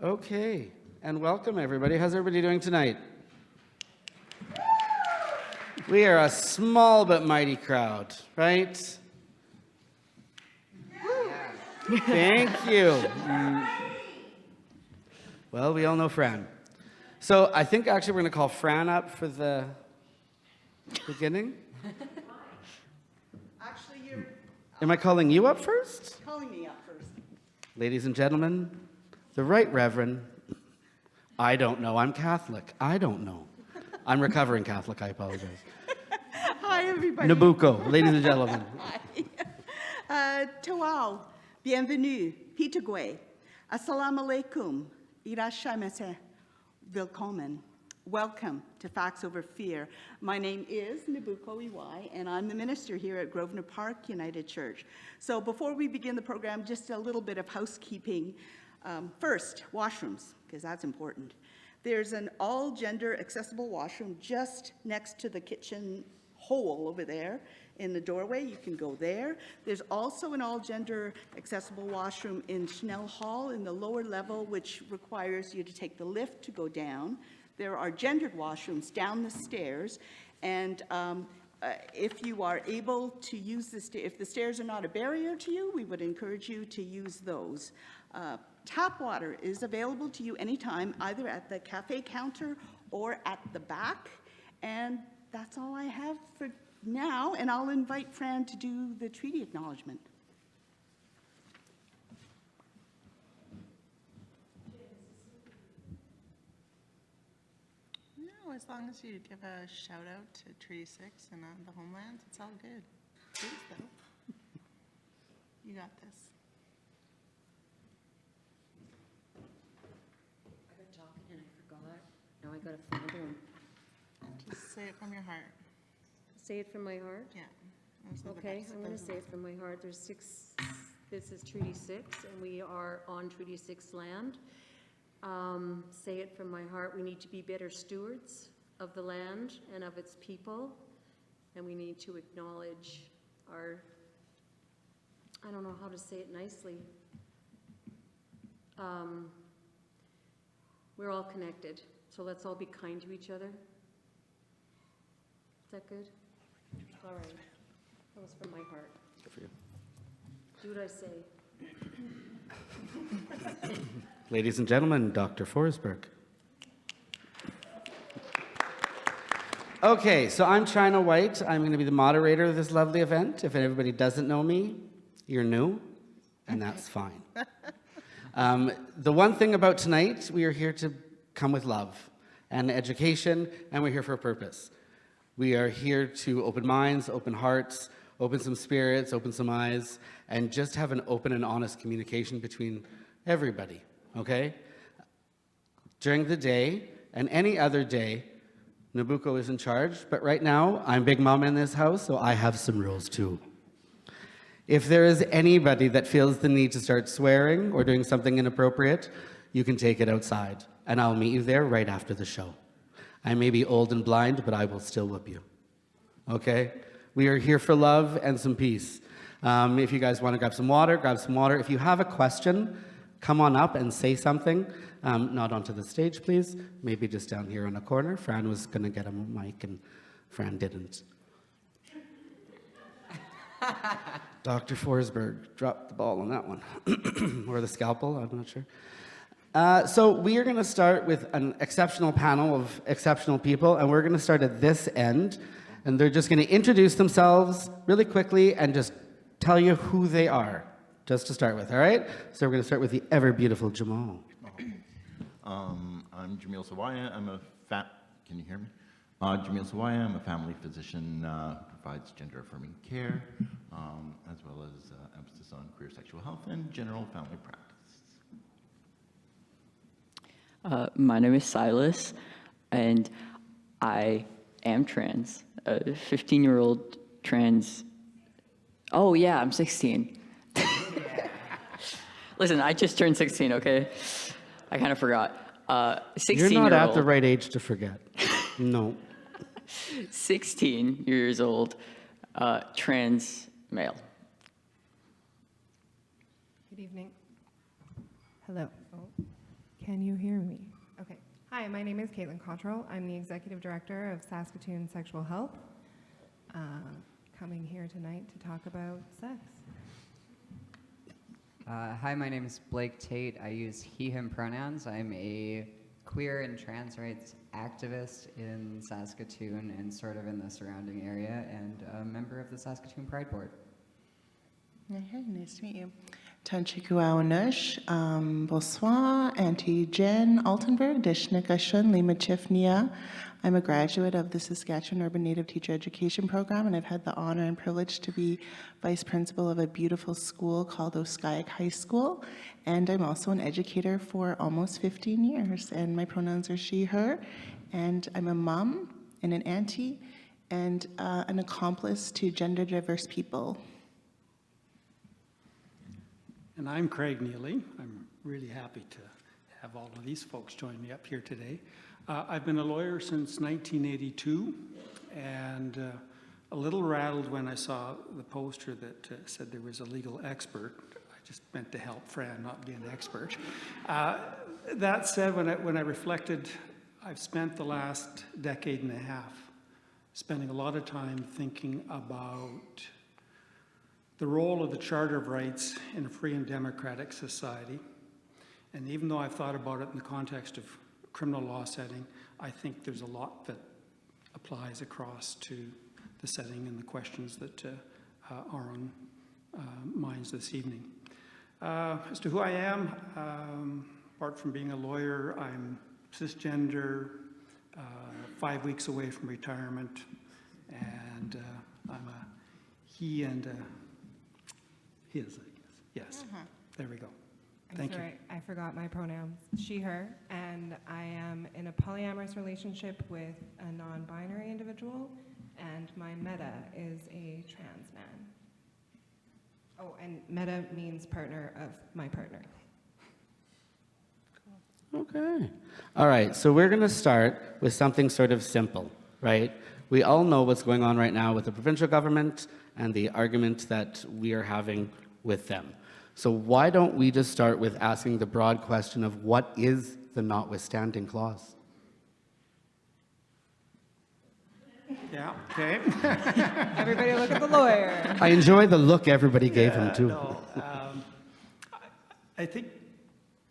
Okay, and welcome everybody. How's everybody doing tonight? We are a small but mighty crowd, right? Thank you. Well, we all know Fran. So I think actually we're going to call Fran up for the beginning. Actually, you're Am I calling you up first? calling me up first. Ladies and gentlemen, the Right Reverend, I don't know, I'm Catholic. I don't know. I'm recovering Catholic, I apologize. Hi, everybody. Nabucco, ladies and gentlemen. Hi. Toao, bienvenue, Pitagwe. Assalamu alaikum, irashaimase, willkommen. Welcome to Facts Over Fear. My name is Nabucco Iwai, and I'm the minister here at Grosvenor Park United Church. So before we begin the program, just a little bit of housekeeping. First, washrooms, because that's important. There's an all-gender accessible washroom just next to the kitchen hole over there in the doorway. You can go there. There's also an all-gender accessible washroom in Schnell Hall in the lower level, which requires you to take the lift to go down. There are gendered washrooms down the stairs, and if you are able to use if the stairs are not a barrier to you, we would encourage you to use those. Tap water is available to you anytime, either at the cafe counter or at the back. And that's all I have for now, and I'll invite Fran to do the treaty acknowledgement. No, as long as you give a shout out to Treaty 6 and the homeland, it's all good. Please, though. You got this. I got talking and I forgot. Now I gotta find them. Just say it from your heart. Say it from my heart? Yeah. Those are the Okay, best. I'm gonna Those are say the it from my heart. There's 6, this is Treaty 6, and we are on Treaty 6 land. Say it from my heart, we need to be better stewards of the land and of its people, and we need to acknowledge our, I don't know how to say it nicely. We're all connected, so let's all be kind to each other. Is that good? All right. That was from my heart. Good for you. Do what I say. Ladies and gentlemen, Dr. Forsberg. Okay, so I'm China White. I'm going to be the moderator of this lovely event. If everybody doesn't know me, you're new, and that's fine. The one thing about tonight, we are here to come with love and education, and we're here for a purpose. We are here to open minds, open hearts, open some spirits, open some eyes, and just have an open and honest communication between everybody, okay? During the day and any other day, Nabucco is in charge, but right now, I'm Big Mama in this house, so I have some rules too. If there is anybody that feels the need to start swearing or doing something inappropriate, you can take it outside, and I'll meet you there right after the show. I may be old and blind, but I will still whoop you, okay? We are here for love and some peace. If you guys want to grab some water, grab some water. If you have a question, come on up and say something. Not onto the stage, please. Maybe just down here in a corner. Fran was going to get a mic, and Fran didn't. Dr. Forsberg dropped the ball on that one. Or the scalpel, I'm not sure. So we are going to start with an exceptional panel of exceptional people, and we're going to start at this end, and they're just going to introduce themselves really quickly and just tell you who they are, just to start with, all right? So we're going to start with the ever-beautiful Jamal. I'm Jamil Sawaya. Can you hear me? Jamil Sawaya. I'm a family physician who provides gender-affirming care, as well as emphasis on queer sexual health and general family practice. My name is Silas, and I am trans, a 15-year-old trans. Oh, yeah, I'm 16. Listen, I just turned 16, okay? I kind of forgot. 16-year-old. You're not at the right age to forget. No. 16 years old, trans male. Good evening. Hello. Oh. Can you hear me? Okay. Hi, my name is Caitlin Cottrell. I'm the Executive Director of Saskatoon Sexual Health. Coming here tonight to talk about sex. Hi, my name is Blake Tate. I use he, him pronouns. I'm a queer and trans rights activist in Saskatoon and sort of in the surrounding area, and a member of the Saskatoon Pride Board. Hey, nice to meet you. Tanchikuauanush, bonsoir, Auntie Jen Altenberg, Deshnikashun, Lima Chifnia. I'm a graduate of the Saskatchewan Urban Native Teacher Education Program, and I've had the honor and privilege to be vice principal of a beautiful school called Oskayak High School. And I'm also an educator for almost 15 years, and my pronouns are she, her. And I'm a mom and an auntie and an accomplice to gender diverse people. And I'm Craig Neely. I'm really happy to have all of these folks join me up here today. I've been a lawyer since 1982, and a little rattled when I saw the poster that said there was a legal expert. I just meant to help Fran, not be an expert. That said, when I reflected, I've spent the last decade and a half spending a lot of time thinking about the role of the Charter of Rights in a free and democratic society. And even though I've thought about it in the context of criminal law setting, I think there's a lot that applies across to the setting and the questions that are on minds this evening. As to who I am, apart from being a lawyer, I'm cisgender, 5 weeks away from retirement, and I'm a he and a his, I guess. Yes, there we go. Thank you. Sorry, I forgot my pronouns. She, her, and I am in a polyamorous relationship with a non-binary individual, and my meta is a trans man. Oh, and meta means partner of my partner. Okay. All right, so we're going to start with something sort of simple, right? We all know what's going on right now with the provincial government and the argument that we are having with them. So why don't we just start with asking the broad question of what is the notwithstanding clause? Yeah, okay. Everybody look at the lawyer. I enjoy the look everybody gave him, too. No, I think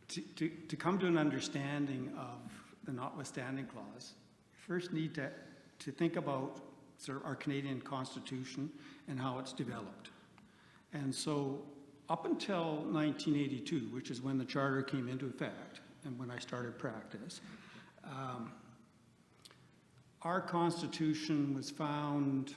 to come to an understanding of the notwithstanding clause, you first need to think about sort of our Canadian Constitution and how it's developed. And so up until 1982, which is when the Charter came into effect and when I started practice, our Constitution was found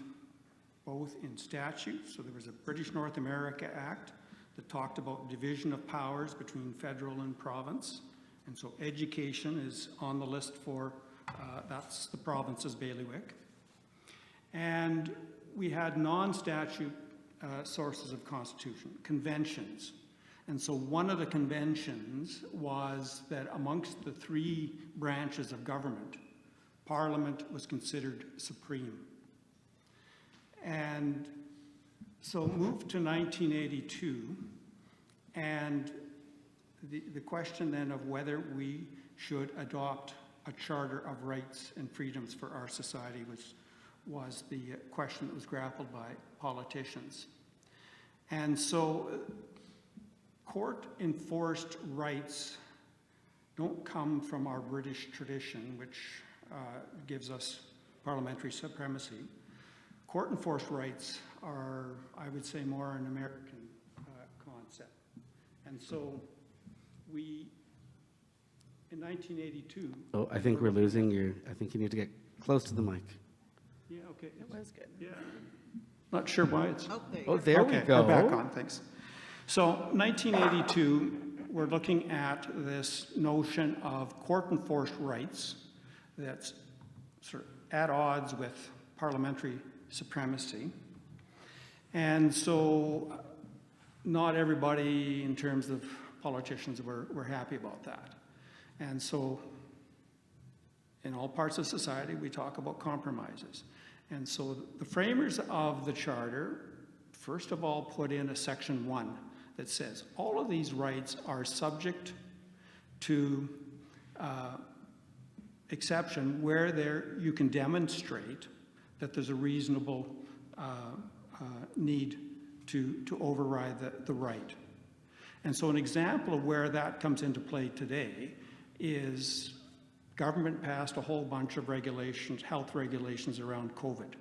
both in statute, so there was a British North America Act that talked about division of powers between federal and province, and so education is on the list for, that's the province's bailiwick. And we had non-statute sources of constitution, conventions. And so one of the conventions was that amongst the three branches of government, Parliament was considered supreme. And so moved to 1982, and the question then of whether we should adopt a charter of rights and freedoms for our society was the question that was grappled by politicians. And so court-enforced rights don't come from our British tradition, which gives us parliamentary supremacy. Court-enforced rights are, I would say, more an American concept. And so we, in 1982... Oh, I think we're losing you. I think you need to get close to the mic. Yeah, okay. It was good. Yeah. Not sure why it's... Oh, there we go. We're back on, thanks. So 1982, we're looking at this notion of court-enforced rights that's sort of at odds with parliamentary supremacy. And so not everybody in terms of politicians were happy about that. And so in all parts of society, we talk about compromises. And so the framers of the Charter, first of all, put in a section 1 that says all of these rights are subject to exception where you can demonstrate that there's a reasonable need to override the right. And so an example of where that comes into play today is government passed a whole bunch of regulations, health regulations around COVID.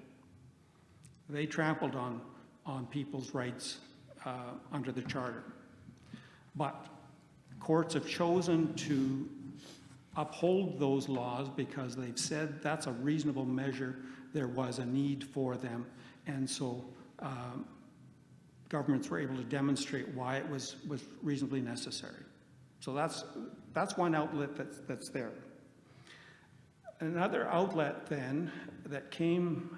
They trampled on people's rights under the Charter. But courts have chosen to uphold those laws because they've said that's a reasonable measure, there was a need for them, and so governments were able to demonstrate why it was reasonably necessary. So that's one outlet that's there. Another outlet then that came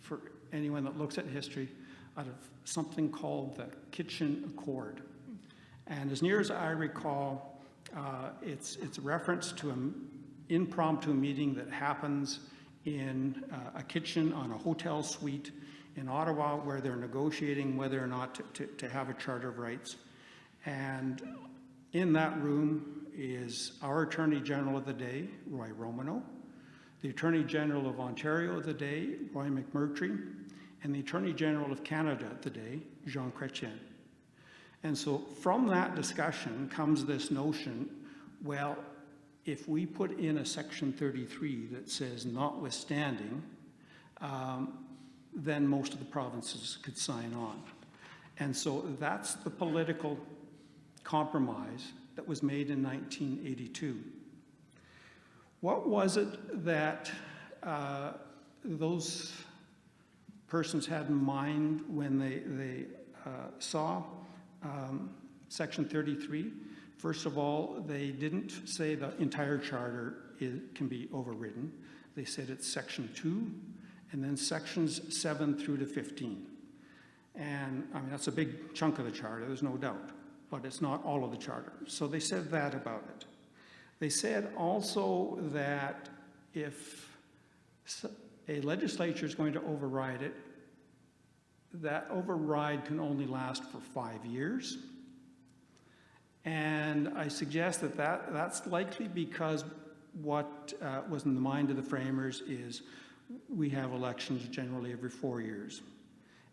for anyone that looks at history out of something called the Kitchen Accord. And as near as I recall, it's a reference to an impromptu meeting that happens in a kitchen on a hotel suite in Ottawa where they're negotiating whether or not to have a Charter of Rights. And in that room is our Attorney General of the day, Roy Romano, the Attorney General of Ontario of the day, Roy McMurtry, and the Attorney General of Canada of the day, Jean Chrétien. And so from that discussion comes this notion, well, if we put in a Section 33 that says notwithstanding, then most of the provinces could sign on. And so that's the political compromise that was made in 1982. What was it that those persons had in mind when they saw Section 33? First of all, they didn't say the entire charter can be overridden. They said it's Section 2 and then Sections 7 through to 15. And I mean, that's a big chunk of the charter, there's no doubt, but it's not all of the charter. So they said that about it. They said also that if a legislature is going to override it, that override can only last for 5 years. And I suggest that that's likely because what was in the mind of the framers is we have elections generally every 4 years.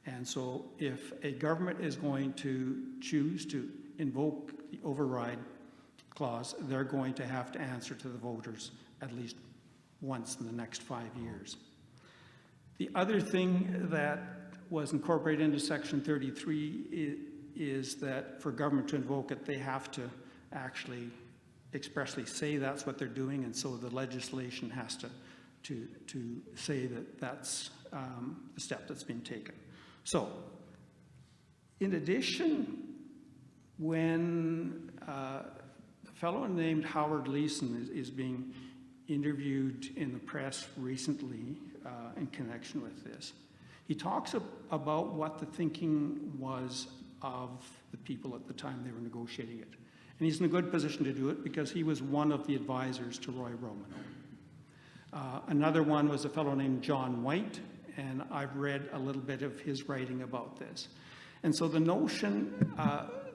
And so if a government is going to choose to invoke the override clause, they're going to have to answer to the voters at least once in the next 5 years. The other thing that was incorporated into Section 33 is that for government to invoke it, they have to actually expressly say that's what they're doing, and so the legislation has to say that that's the step that's been taken. So, in addition, when a fellow named Howard Leeson is being interviewed in the press recently in connection with this, he talks about what the thinking was of the people at the time they were negotiating it. And he's in a good position to do it because he was one of the advisors to Roy Romano. Another one was a fellow named John White, and I've read a little bit of his writing about this. And so the notion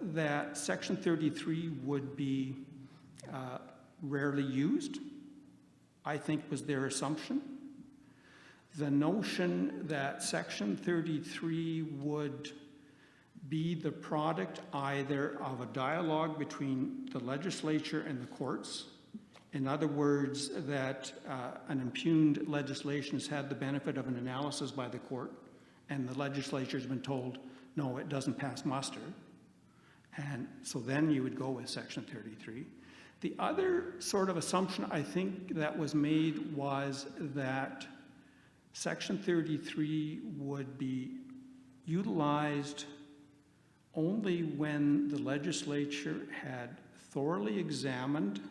that Section 33 would be rarely used, I think was their assumption. The notion that Section 33 would be the product either of a dialogue between the legislature and the courts. In other words, that an impugned legislation has had the benefit of an analysis by the court, and the legislature has been told, no, it doesn't pass muster. And so then you would go with Section 33. The other sort of assumption I think that was made was that Section 33 would be utilized only when the legislature had thoroughly examined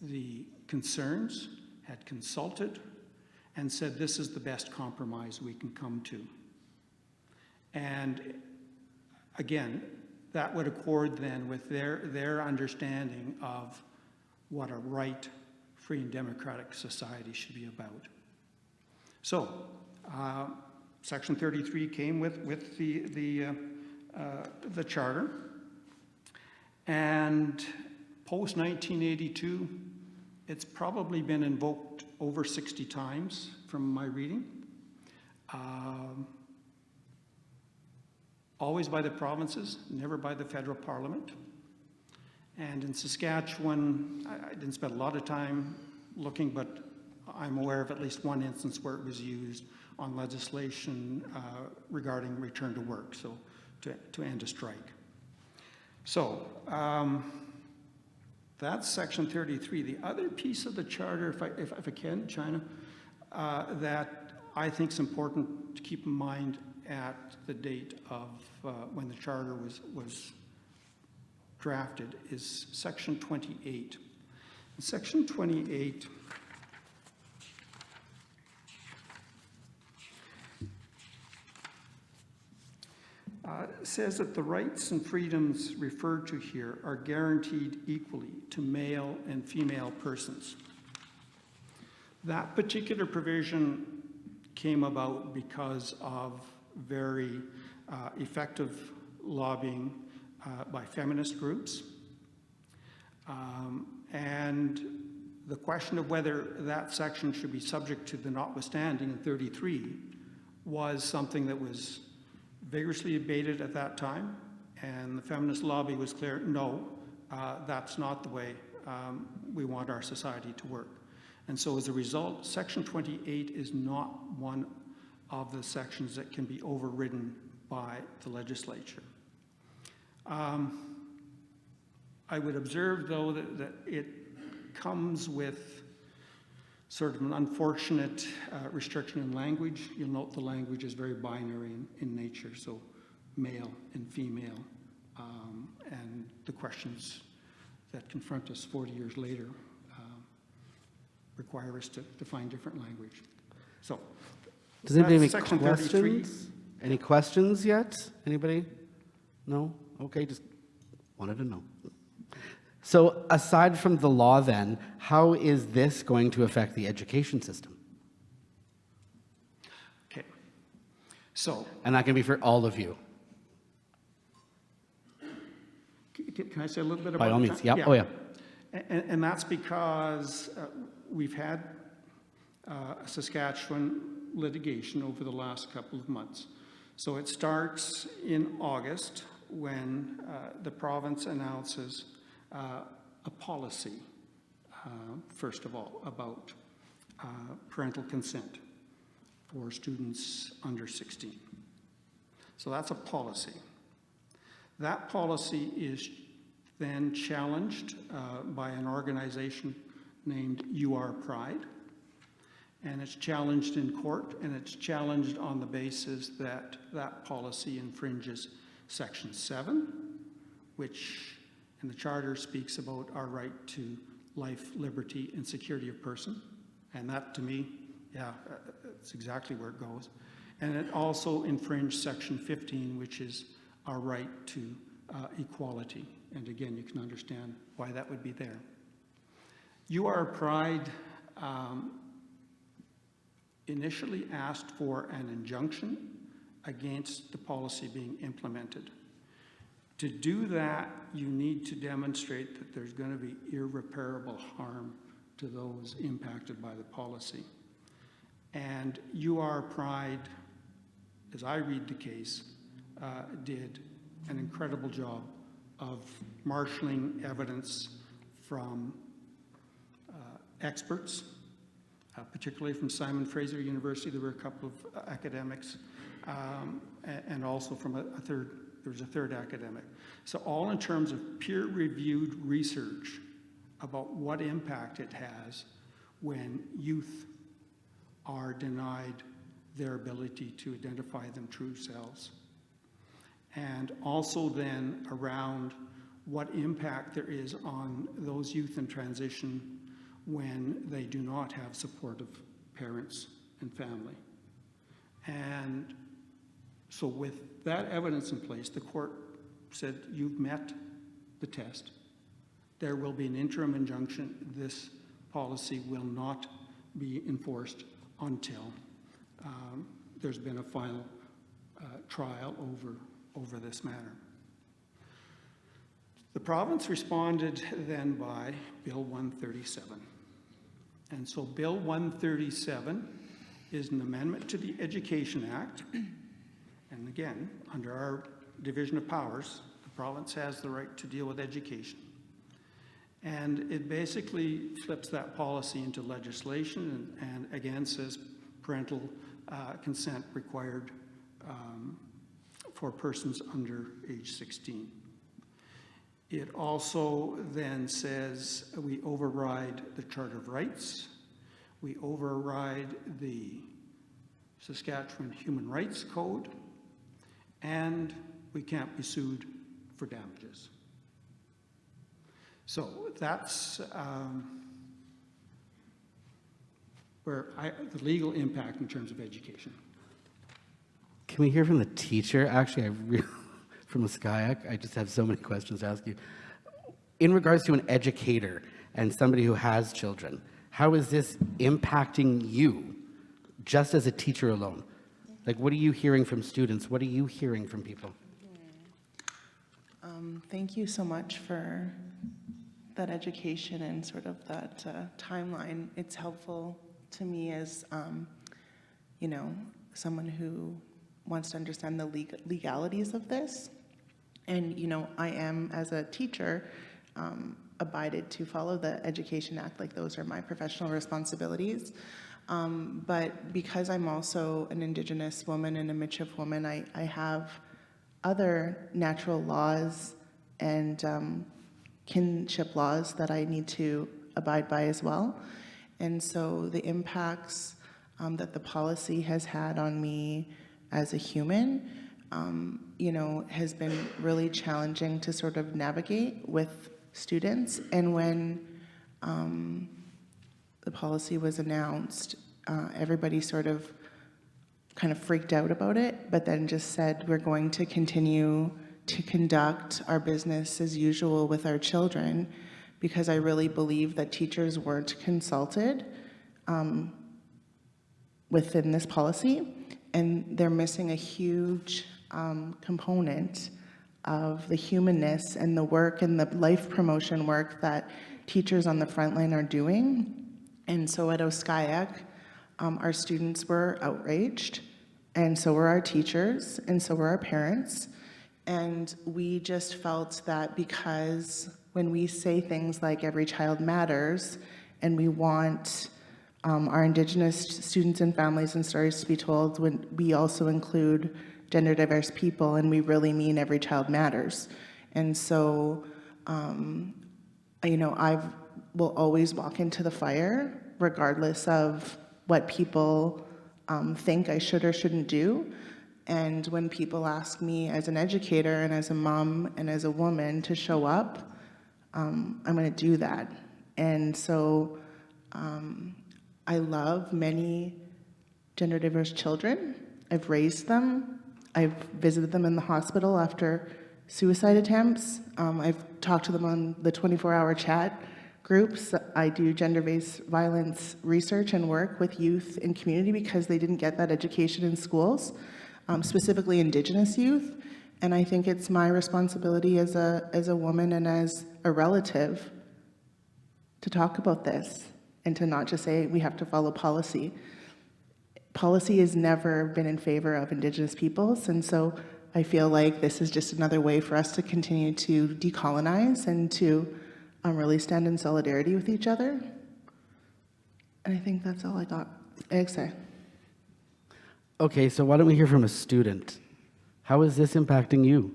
the concerns, had consulted, and said this is the best compromise we can come to. And again, that would accord then with their understanding of what a right, free and democratic society should be about. So, Section 33 came with the charter, and Post-1982, it's probably been invoked over 60 times from my reading. Always by the provinces, never by the federal parliament. And in Saskatchewan, I didn't spend a lot of time looking, but I'm aware of at least one instance where it was used on legislation regarding return to work, so to end a strike. So that's section 33. The other piece of the charter, if I can, China, that I think is important to keep in mind at the date of when the charter was drafted is section 28. In section 28, says that the rights and freedoms referred to here are guaranteed equally to male and female persons. That particular provision came about because of very effective lobbying by feminist groups. And the question of whether that section should be subject to the notwithstanding in 33 was something that was vigorously debated at that time, and the feminist lobby was clear, no, that's not the way we want our society to work. And so as a result, section 28 is not one of the sections that can be overridden by the legislature. I would observe, though, that it comes with sort of an unfortunate restriction in language. You'll note the language is very binary in nature, so male and female. And the questions that confront us 40 years later require us to find different language. So, does anybody have any section 33. questions? Any questions yet? Anybody? No? Okay, just wanted to know. So aside from the law then, how is this going to affect the education system? Okay. So, And that can be for all of you. can I say a little bit about By all that? means, yeah. Oh yeah. And that's because we've had Saskatchewan litigation over the last couple of months. So it starts in August when the province announces a policy, first of all, about parental consent for students under 16. So that's a policy. That policy is then challenged by an organization named You Are Pride, and it's challenged in court, and it's challenged on the basis that that policy infringes Section 7, which in the Charter speaks about our right to life, liberty, and security of person. And that, to me, yeah, that's exactly where it goes. And it also infringed Section 15, which is our right to equality. And again, you can understand why that would be there. You Are Pride initially asked for an injunction against the policy being implemented. To do that, you need to demonstrate that there's going to be irreparable harm to those impacted by the policy. And You Are Pride, as I read the case, did an incredible job of marshalling evidence from experts, particularly from Simon Fraser University. There were a couple of academics, and also from there was a third academic. So all in terms of peer-reviewed research about what impact it has when youth are denied their ability to identify them true selves. And also then around what impact there is on those youth in transition when they do not have supportive parents and family. And so with that evidence in place, the court said, you've met the test. There will be an interim injunction. This policy will not be enforced until there's been a final trial over this matter. The province responded then by Bill 137. And so Bill 137 is an amendment to the Education Act. And again, under our division of powers, the province has the right to deal with education. And it basically flips that policy into legislation and again says parental consent required for persons under age 16. It also then says we override the Charter of Rights, we override the Saskatchewan Human Rights Code, and we can't be sued for damages. So that's the legal impact in terms of education. Can we hear from the teacher? Actually, from the SCIAC, I just have so many questions to ask you. In regards to an educator and somebody who has children, how is this impacting you just as a teacher alone? Like, what are you hearing from students? What are you hearing from people? Thank you so much for that education and sort of that timeline. It's helpful to me as, you know, someone who wants to understand the legalities of this. And, you know, I am, as a teacher, abided to follow the Education Act, like those are my professional responsibilities. But because I'm also an Indigenous woman and a Michif woman, I have other natural laws and kinship laws that I need to abide by as well. And so the impacts that the policy has had on me as a human, you know, has been really challenging to sort of navigate with students. And when the policy was announced, everybody sort of kind of freaked out about it, but then just said, we're going to continue to conduct our business as usual with our children, because I really believe that teachers weren't consulted within this policy, and they're missing a huge component of the humanness and the work and the life promotion work that teachers on the front line are doing. And so at OSCIAC, our students were outraged, and so were our teachers, and so were our parents. And we just felt that because when we say things like every child matters, and we want our Indigenous students and families and stories to be told, when we also include gender diverse people, and we really mean every child matters. And so, you know, I will always walk into the fire, regardless of what people think I should or shouldn't do. And when people ask me as an educator and as a mom and as a woman to show up, I'm going to do that. And so I love many gender diverse children. I've raised them. I've visited them in the hospital after suicide attempts. I've talked to them on the 24-hour chat groups. I do gender-based violence research and work with youth and community because they didn't get that education in schools, specifically Indigenous youth. And I think it's my responsibility as a woman and as a relative to talk about this and to not just say we have to follow policy. Policy has never been in favor of Indigenous peoples, and so I feel like this is just another way for us to continue to decolonize and to really stand in solidarity with each other. And I think that's all I got. Say. Okay, so why don't we hear from a student? How is this impacting you?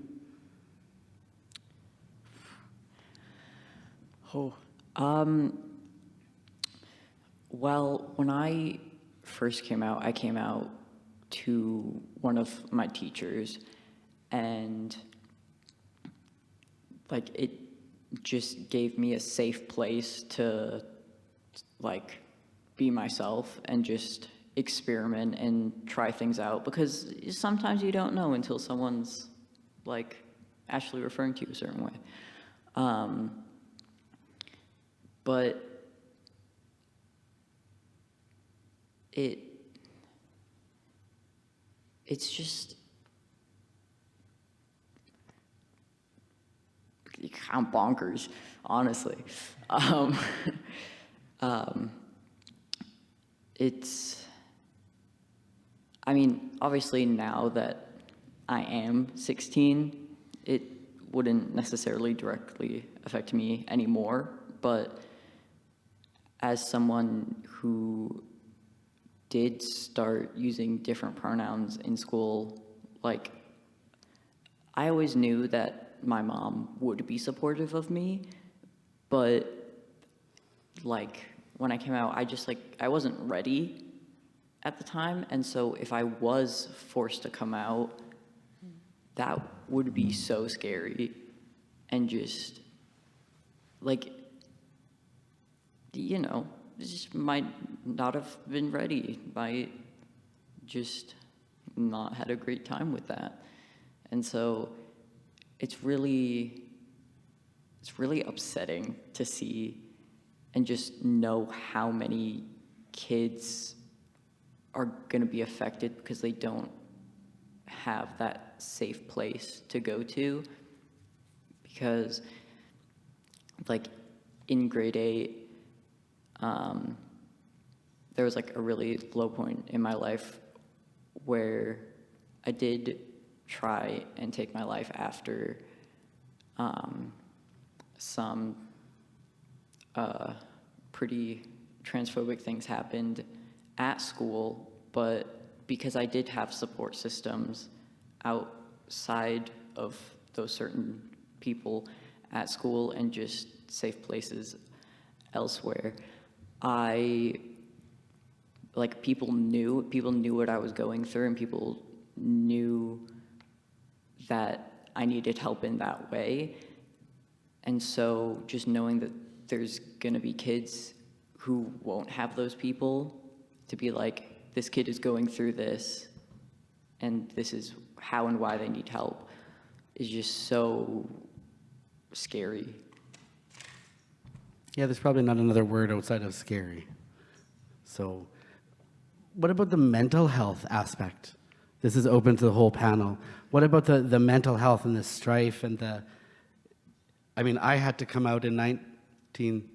Well, when I first came out, I came out to one of my teachers, and like it just gave me a safe place to like be myself and just experiment and try things out, because sometimes you don't know until someone's like actually referring to you a certain way. But it's just kind of bonkers, honestly. Um, it's, I mean, obviously now that I am 16, it wouldn't necessarily directly affect me anymore, but as someone who did start using different pronouns in school, like, I always knew that my mom would be supportive of me, but like when I came out, I wasn't ready at the time, and so if I was forced to come out, that would be so scary, and just like, you know, just might not have been ready, might just not had a great time with that. And so it's really upsetting to see and just know how many kids are going to be affected because they don't have that safe place to go to. Because, like, in grade 8, there was like a really low point in my life where I did try and take my life after some pretty transphobic things happened at school, but because I did have support systems outside of those certain people at school and just safe places elsewhere, people knew what I was going through, and people knew that I needed help in that way. And so just knowing that there's gonna be kids who won't have those people to be like, this kid is going through this, and this is how and why they need help, is just so scary. Yeah, there's probably not another word outside of scary. So, what about the mental health aspect? This is open to the whole panel. What about the mental health and the strife and the... I mean, I had to come out in 19...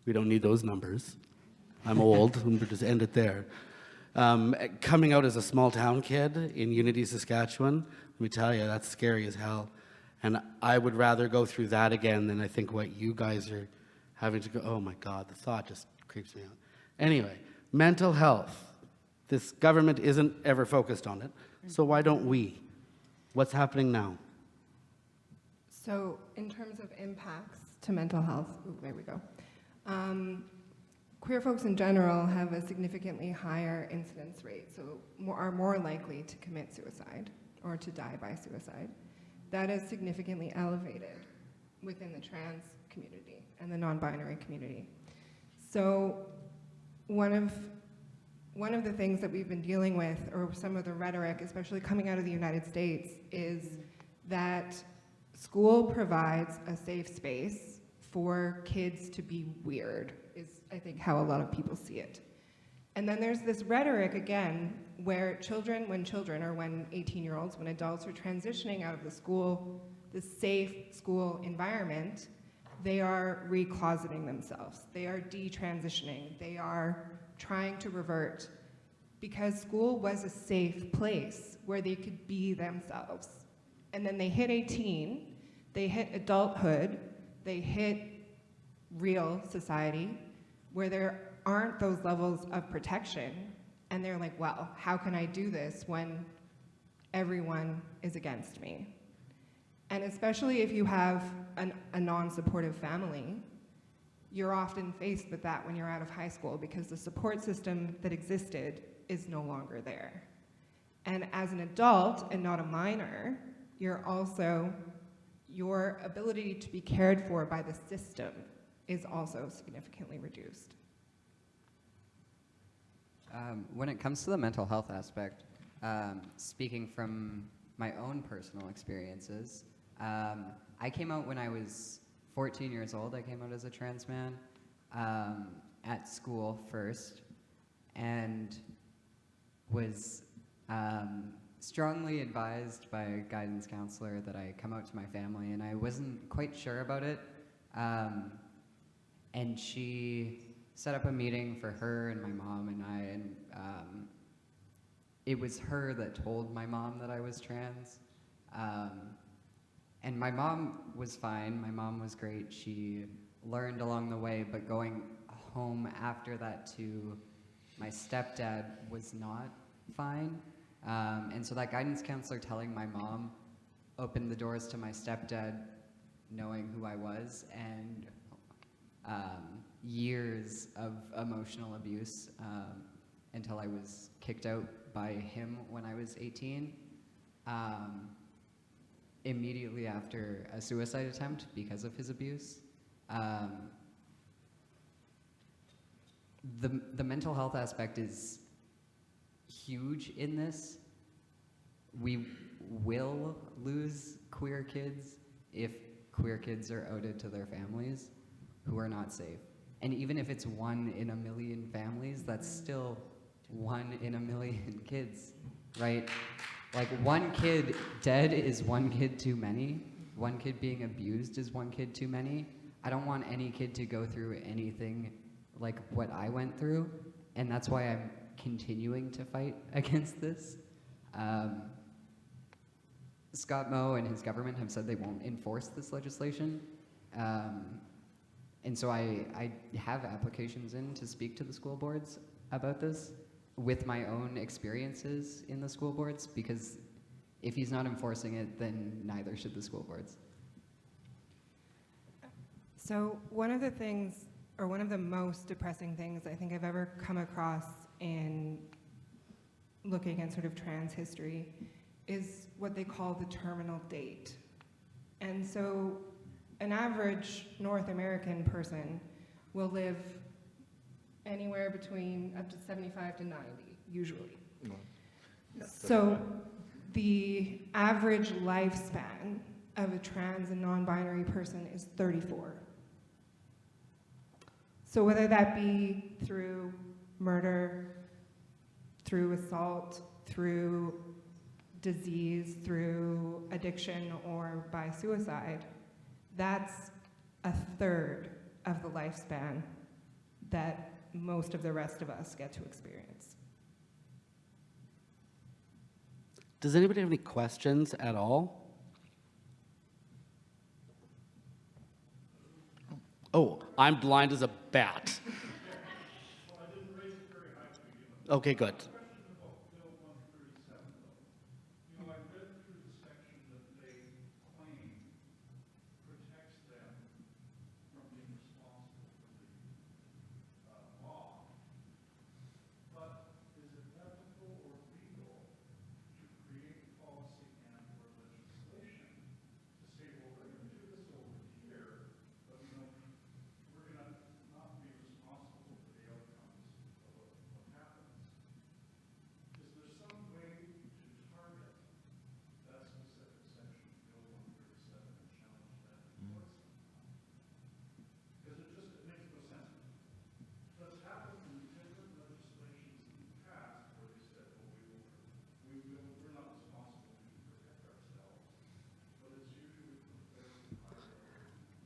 We don't need those numbers. I'm old, we'll just end it there. Coming out as a small town kid in Unity, Saskatchewan, let me tell you, that's scary as hell. And I would rather go through that again than I think what you guys are having to go, oh my God, the thought just creeps me out. Anyway, mental health. This government isn't ever focused on it, so why don't we? What's happening now? So in terms of impacts to mental health, there we go. Queer folks in general have a significantly higher incidence rate, so are more likely to commit suicide or to die by suicide. That is significantly elevated within the trans community and the non-binary community. So one of the things that we've been dealing with, or some of the rhetoric, especially coming out of the United States, is that school provides a safe space for kids to be weird, is I think how a lot of people see it. And then there's this rhetoric again, where when 18-year-olds, when adults are transitioning out of the safe school environment, they are recloseting themselves. They are detransitioning. They are trying to revert, because school was a safe place where they could be themselves. And then they hit 18, they hit adulthood, they hit real society, where there aren't those levels of protection, and they're like, well, how can I do this when everyone is against me? And especially if you have a non-supportive family, you're often faced with that when you're out of high school, because the support system that existed is no longer there. And as an adult and not a minor, your ability to be cared for by the system is also significantly reduced. When it comes to the mental health aspect, speaking from my own personal experiences, I came out when I was 14 years old. I came out as a trans man at school first, and was strongly advised by a guidance counselor that I come out to my family, and I wasn't quite sure about it. And she set up a meeting for her and my mom and I, and it was her that told my mom that I was trans. And my mom was fine. My mom was great. She learned along the way, but going home after that to my stepdad was not fine. And so that guidance counselor telling my mom opened the doors to my stepdad knowing who I was, and years of emotional abuse until I was kicked out by him when I was 18. Immediately after a suicide attempt because of his abuse. The mental health aspect is huge in this. We will lose queer kids if queer kids are outed to their families who are not safe. And even if it's 1 in a million families, that's still 1 in a million kids, right? Like 1 kid dead is 1 kid too many. 1 kid being abused is 1 kid too many. I don't want any kid to go through anything like what I went through, and that's why I'm continuing to fight against this. Scott Moe and his government have said they won't enforce this legislation. And so I have applications in to speak to the school boards about this with my own experiences in the school boards, because if he's not enforcing it, then neither should the school boards. So one of the things, or one of the most depressing things I think I've ever come across in looking at sort of trans history is what they call the terminal date. And so an average North American person will live anywhere between up to 75 to 90, usually. So the average lifespan of a trans and non-binary person is 34. So whether that be through murder, through assault, through disease, through addiction, or by suicide, that's 1/3 of the lifespan that most of the rest of us get to experience. Does anybody have any questions at all? Oh, I'm blind as a bat. Okay, good.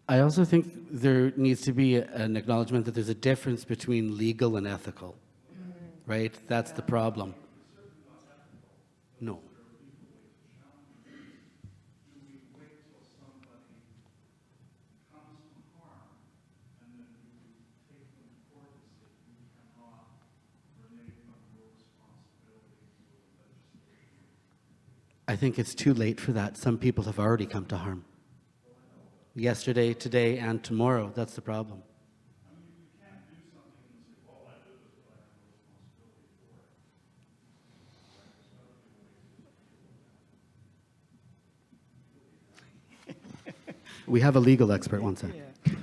I also think there needs to be an acknowledgement that there's a difference between legal and ethical, right? That's the problem. No. I think it's too late for that. Some people have already come to harm. Yesterday, today, and tomorrow. That's the problem. We have a legal expert, one sec. Yeah.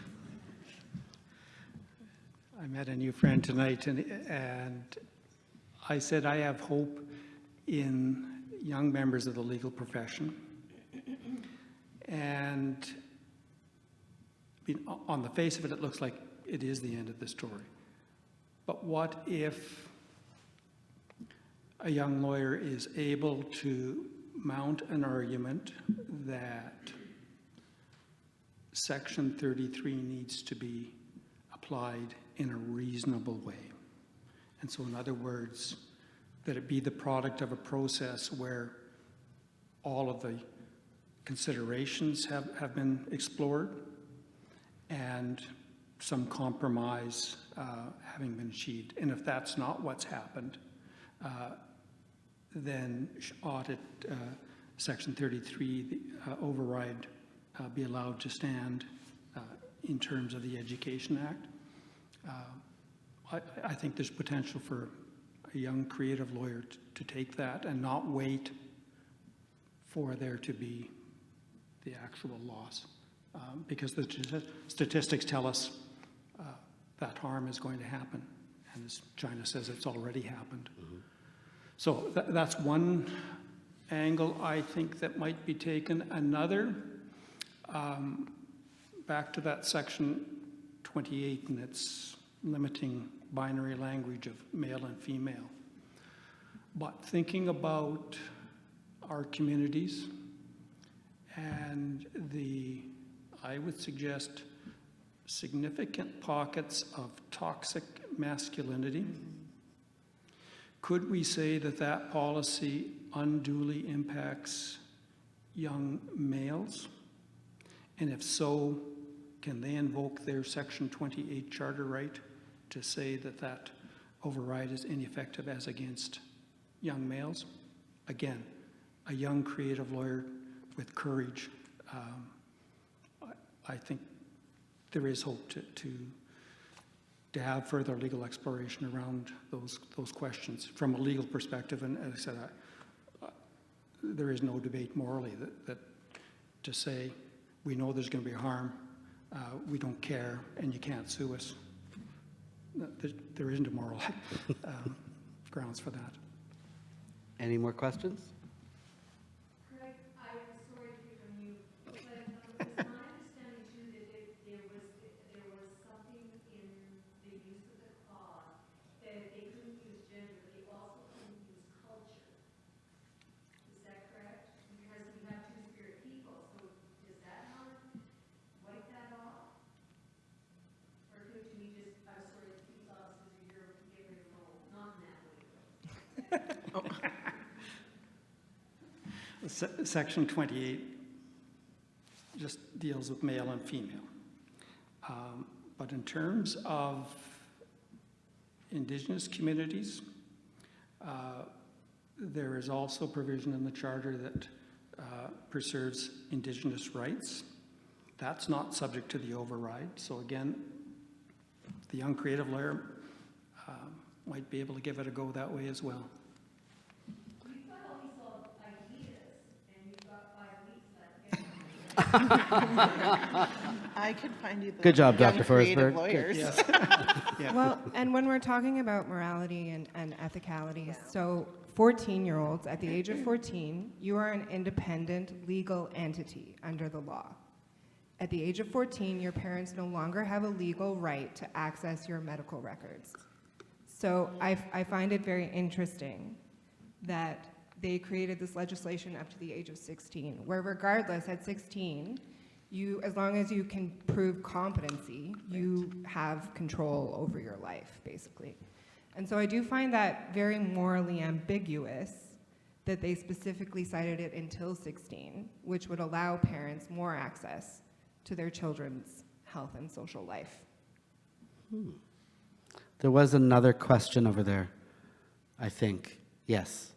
I met a new friend tonight, and I said I have hope in young members of the legal profession. And on the face of it, it looks like it is the end of the story. But what if a young lawyer is able to mount an argument that Section 33 needs to be applied in a reasonable way. And so in other words, that it be the product of a process where all of the considerations have been explored and some compromise having been achieved. And if that's not what's happened, then ought it, Section 33, the override, be allowed to stand in terms of the Education Act. I think there's potential for a young creative lawyer to take that and not wait for there to be the actual loss. Because the statistics tell us that harm is going to happen. And as China says, it's already happened. Mm-hmm. So that's one angle I think that might be taken. Another, back to that Section 28 and its limiting binary language of male and female. But thinking about our communities and I would suggest, significant pockets of toxic masculinity, could we say that that policy unduly impacts young males? And if so, can they invoke their Section 28 charter right to say that that override is ineffective as against young males? Again, a young creative lawyer with courage, I think there is hope to have further legal exploration around those questions from a legal perspective. And as I said, there is no debate morally that to say we know there's going to be harm, we don't care, and you can't sue us. There isn't a moral grounds for that. Any more questions? Craig, I'm sorry to hear from you, but it's my understanding too that there was something in the use of the clause that they couldn't use gender, but they also couldn't use culture. Is that correct? Because we have two-spirit people, so does that not wipe that off? Or could we just, I'm sorry, the police officers are here, get rid of all, not in that way. Section 28 just deals with male and female. But in terms of Indigenous communities, there is also provision in the Charter that preserves Indigenous rights. That's not subject to the override. So again, the young creative lawyer might be able to give it a go that way as well. I could find you the Good job, young Dr. creative Forsberg. lawyers. Yes. Yeah. Well, and when we're talking about morality and ethicality, so 14-year-olds, at the age of 14, you are an independent legal entity under the law. At the age of 14, your parents no longer have a legal right to access your medical records. So I find it very interesting that they created this legislation up to the age of 16, where regardless, at 16, you, as long as you can prove competency, you have control over your life, basically. And so I do find that very morally ambiguous that they specifically cited it until 16, which would allow parents more access to their children's health and social life. There was another question over there, I think. Yes.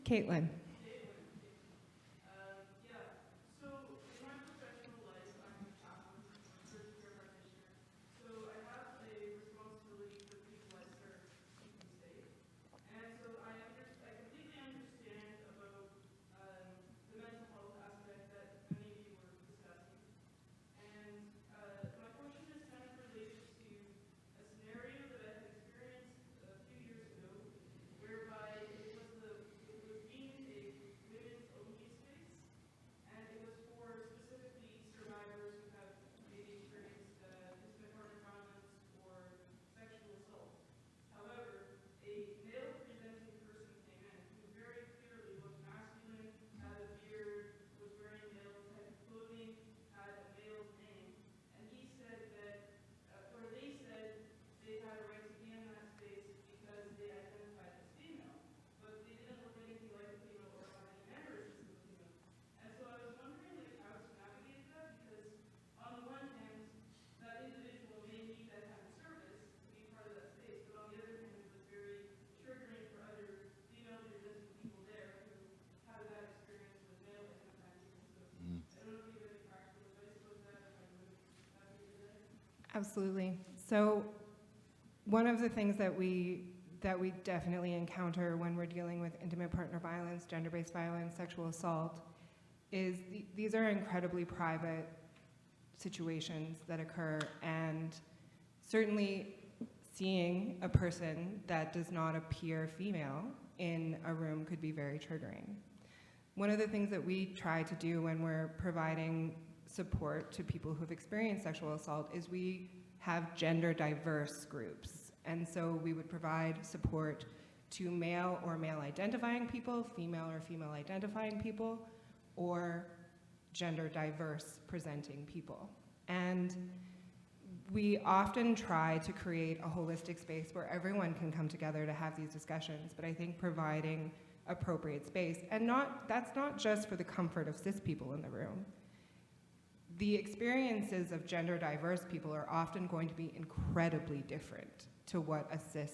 Caitlin. Absolutely. So one of the things that we definitely encounter when we're dealing with intimate partner violence, gender-based violence, sexual assault, is these are incredibly private situations that occur, and certainly seeing a person that does not appear female in a room could be very triggering. One of the things that we try to do when we're providing support to people who've experienced sexual assault is we have gender diverse groups. And so we would provide support to male or male identifying people, female or female identifying people, or gender diverse presenting people. And we often try to create a holistic space where everyone can come together to have these discussions, but I think providing appropriate space, and that's not just for the comfort of cis people in the room. The experiences of gender diverse people are often going to be incredibly different to what a cis,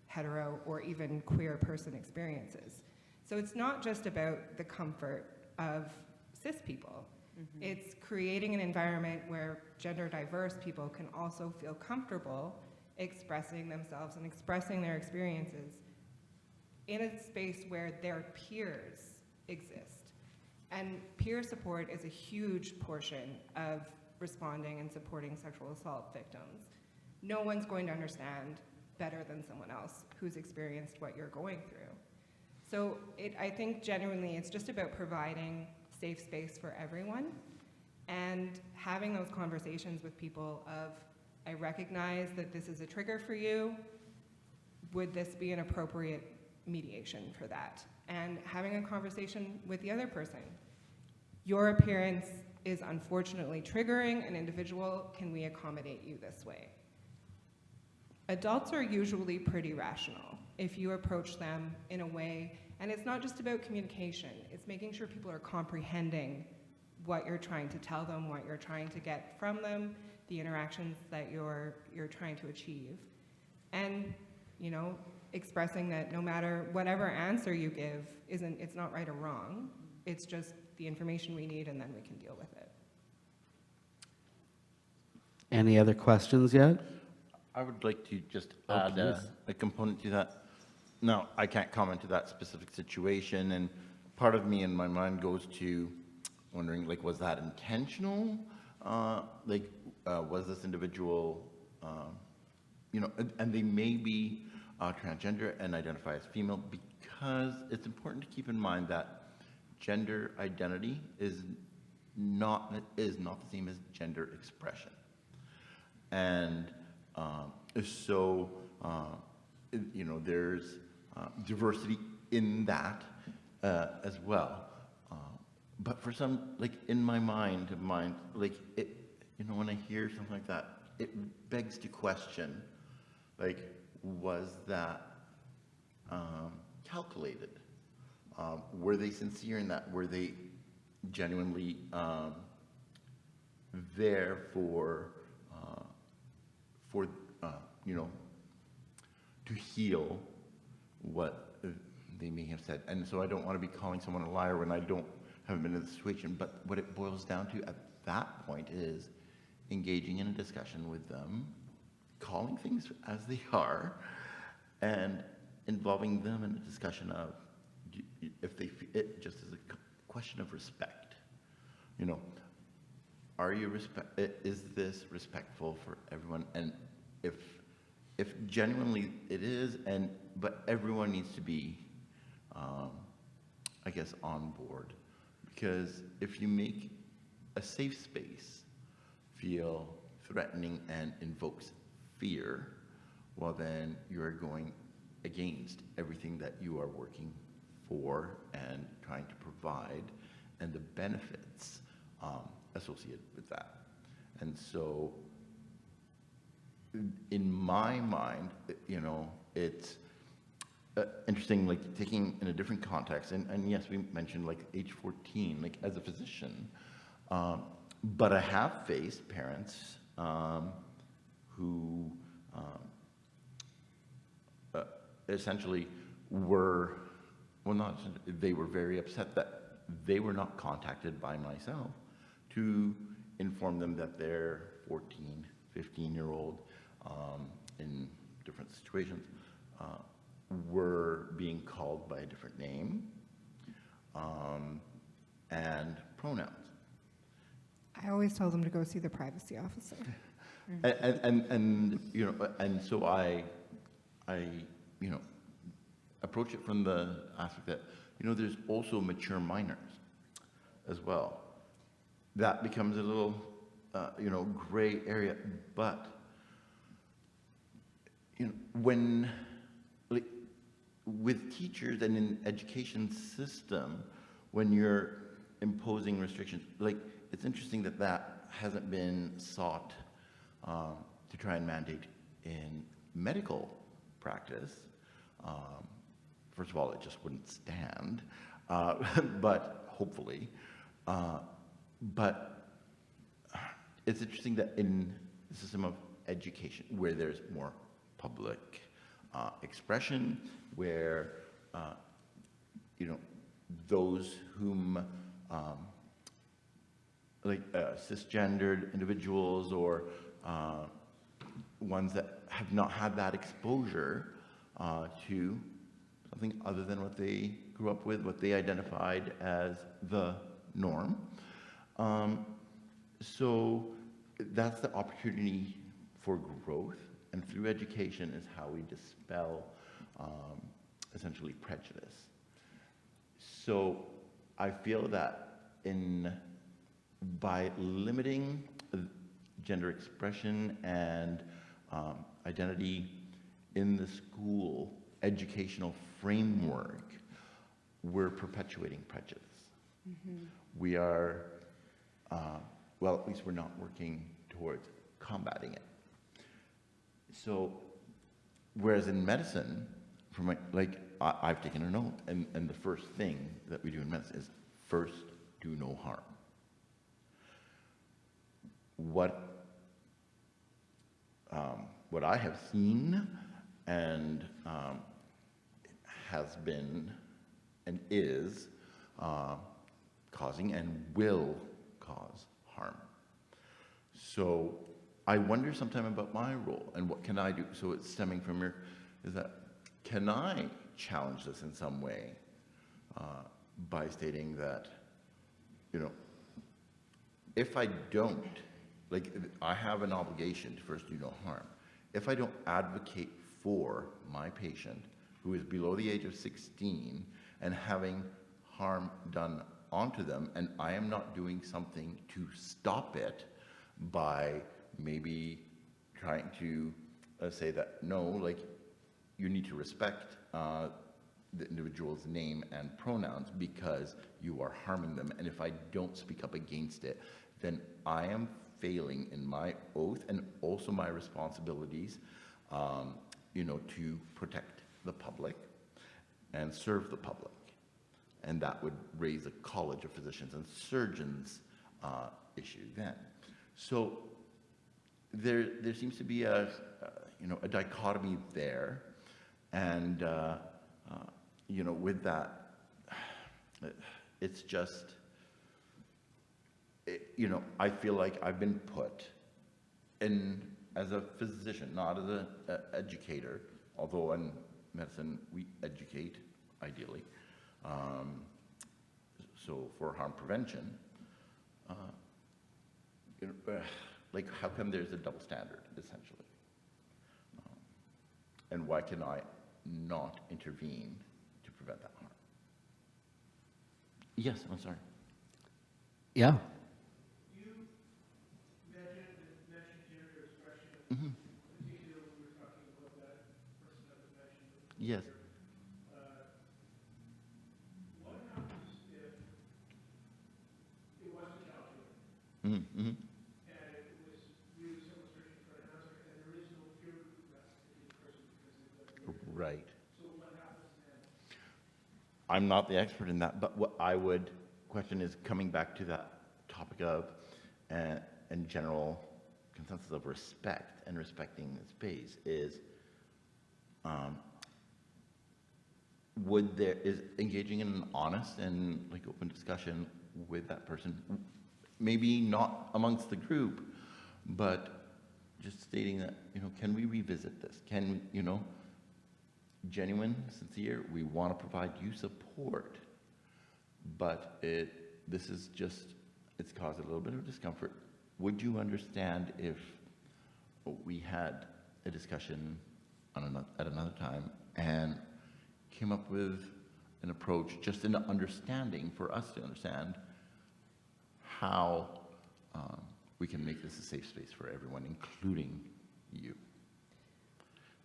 hetero, or even queer person experiences. So it's not just about the comfort of cis people. Mm-hmm. It's creating an environment where gender diverse people can also feel comfortable expressing themselves and expressing their experiences in a space where their peers exist. And peer support is a huge portion of responding and supporting sexual assault victims. No one's going to understand better than someone else who's experienced what you're going through. So I think genuinely it's just about providing safe space for everyone and having those conversations with people of, I recognize that this is a trigger for you. Would this be an appropriate mediation for that? And having a conversation with the other person. Your appearance is unfortunately triggering an individual. Can we accommodate you this way? Adults are usually pretty rational if you approach them in a way, and it's not just about communication, it's making sure people are comprehending what you're trying to tell them, what you're trying to get from them, the interactions that you're trying to achieve. And, you know, expressing that no matter whatever answer you give, it's not right or wrong, it's just the information we need and then we can deal with it. Any other questions yet? I would like to just Oh, add please. a component to that. Now, I can't comment to that specific situation, and part of me in my mind goes to wondering, like, was that intentional? Was this individual, you know, and they may be transgender and identify as female, because it's important to keep in mind that gender identity is not the same as gender expression. And so, you know, there's diversity in that as well. But for some, like in my mind, like it, you know, when I hear something like that, it begs to question, like, was that calculated? Were they sincere in that? Were they genuinely there for you know, to heal what they may have said? And so I don't want to be calling someone a liar when I haven't been in the situation, but what it boils down to at that point is engaging in a discussion with them, calling things as they are, and involving them in a discussion of, if they, it just as a question of respect. You know, is this respectful for everyone? And if genuinely it is, but everyone needs to be, I guess, on board. Because if you make a safe space feel threatening and invokes fear, well then you are going against everything that you are working for and trying to provide and the benefits associated with that. And so in my mind, you know, it's interesting, like taking in a different context, and yes, we mentioned like age 14, like as a physician, but I have faced parents who essentially were, well, not essentially, they were very upset that they were not contacted by myself to inform them that their 14, 15-year-old in different situations were being called by a different name and pronouns. I always tell them to go see the privacy officer. And you know, and so I you know, approach it from the aspect that, you know, there's also mature minors as well. That becomes a little, you know, gray area. But, you know, when, like, with teachers and in education system, when you're imposing restrictions, like, it's interesting that that hasn't been sought to try and mandate in medical practice. First of all, it just wouldn't stand, but hopefully. But it's interesting that in the system of education, where there's more public expression, where you know, those whom like cisgendered individuals or ones that have not had that exposure to something other than what they grew up with, what they identified as the norm. So that's the opportunity for growth, and through education is how we dispel essentially prejudice. So I feel that by limiting gender expression and identity in the school educational framework, we're perpetuating prejudice. We are, well, at least we're not working towards combating it. So, whereas in medicine, I've taken a note, and the first thing that we do in medicine is first do no harm. What I have seen and has been and is causing and will cause harm. So I wonder sometime about my role and what can I do. So it's stemming from is that, can I challenge this in some way by stating that, you know, if I don't, like, I have an obligation to first do no harm. If I don't advocate for my patient who is below the age of 16 and having harm done onto them, and I am not doing something to stop it by maybe trying to say that, no, like, you need to respect the individual's name and pronouns because you are harming them, and if I don't speak up against it, then I am failing in my oath and also my responsibilities, you know, to protect the public and serve the public. And that would raise a College of Physicians and Surgeons issue then. So there seems to be a dichotomy there, and you know, with that, it's just, you know, I feel like I've been put in as a physician, not as an educator, although in medicine we educate, ideally. So for harm prevention, you know, like, how come there's a double standard, essentially? And why can I not intervene to prevent that harm? Yes, I'm sorry. Yeah. You mentioned gender expression, particularly when we were talking about that person that was mentioned. Yes. What happens if it wasn't calculated Mm-hmm. and it was really some restriction for an answer and there is no peer group that's the person because they've got Right. So what happens then? I'm not the expert in that, but what I would question is coming back to that topic of and general consensus of respect and respecting the space is, is engaging in an honest and like open discussion with that person, maybe not amongst the group, but just stating that, can we revisit this? Can, genuine, sincere, we want to provide you support, but this is just, it's caused a little bit of discomfort. Would you understand if we had a discussion at another time and came up with an approach, just an understanding for us to understand how we can make this a safe space for everyone, including you?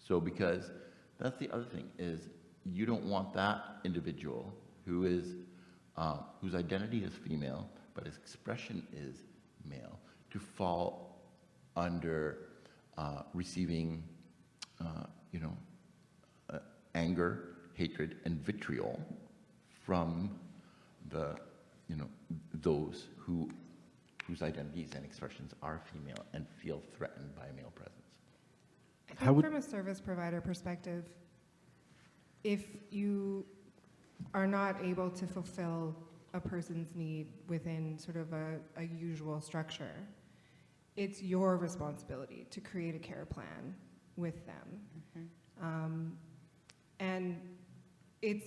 So, because that's the other thing, is you don't want that individual who is whose identity is female but his expression is male to fall under receiving anger, hatred, and vitriol from the those whose identities and expressions are female and feel threatened by a male presence. I think from a service provider perspective, if you are not able to fulfill a person's need within sort of a usual structure, it's your responsibility to create a care plan with them. And it's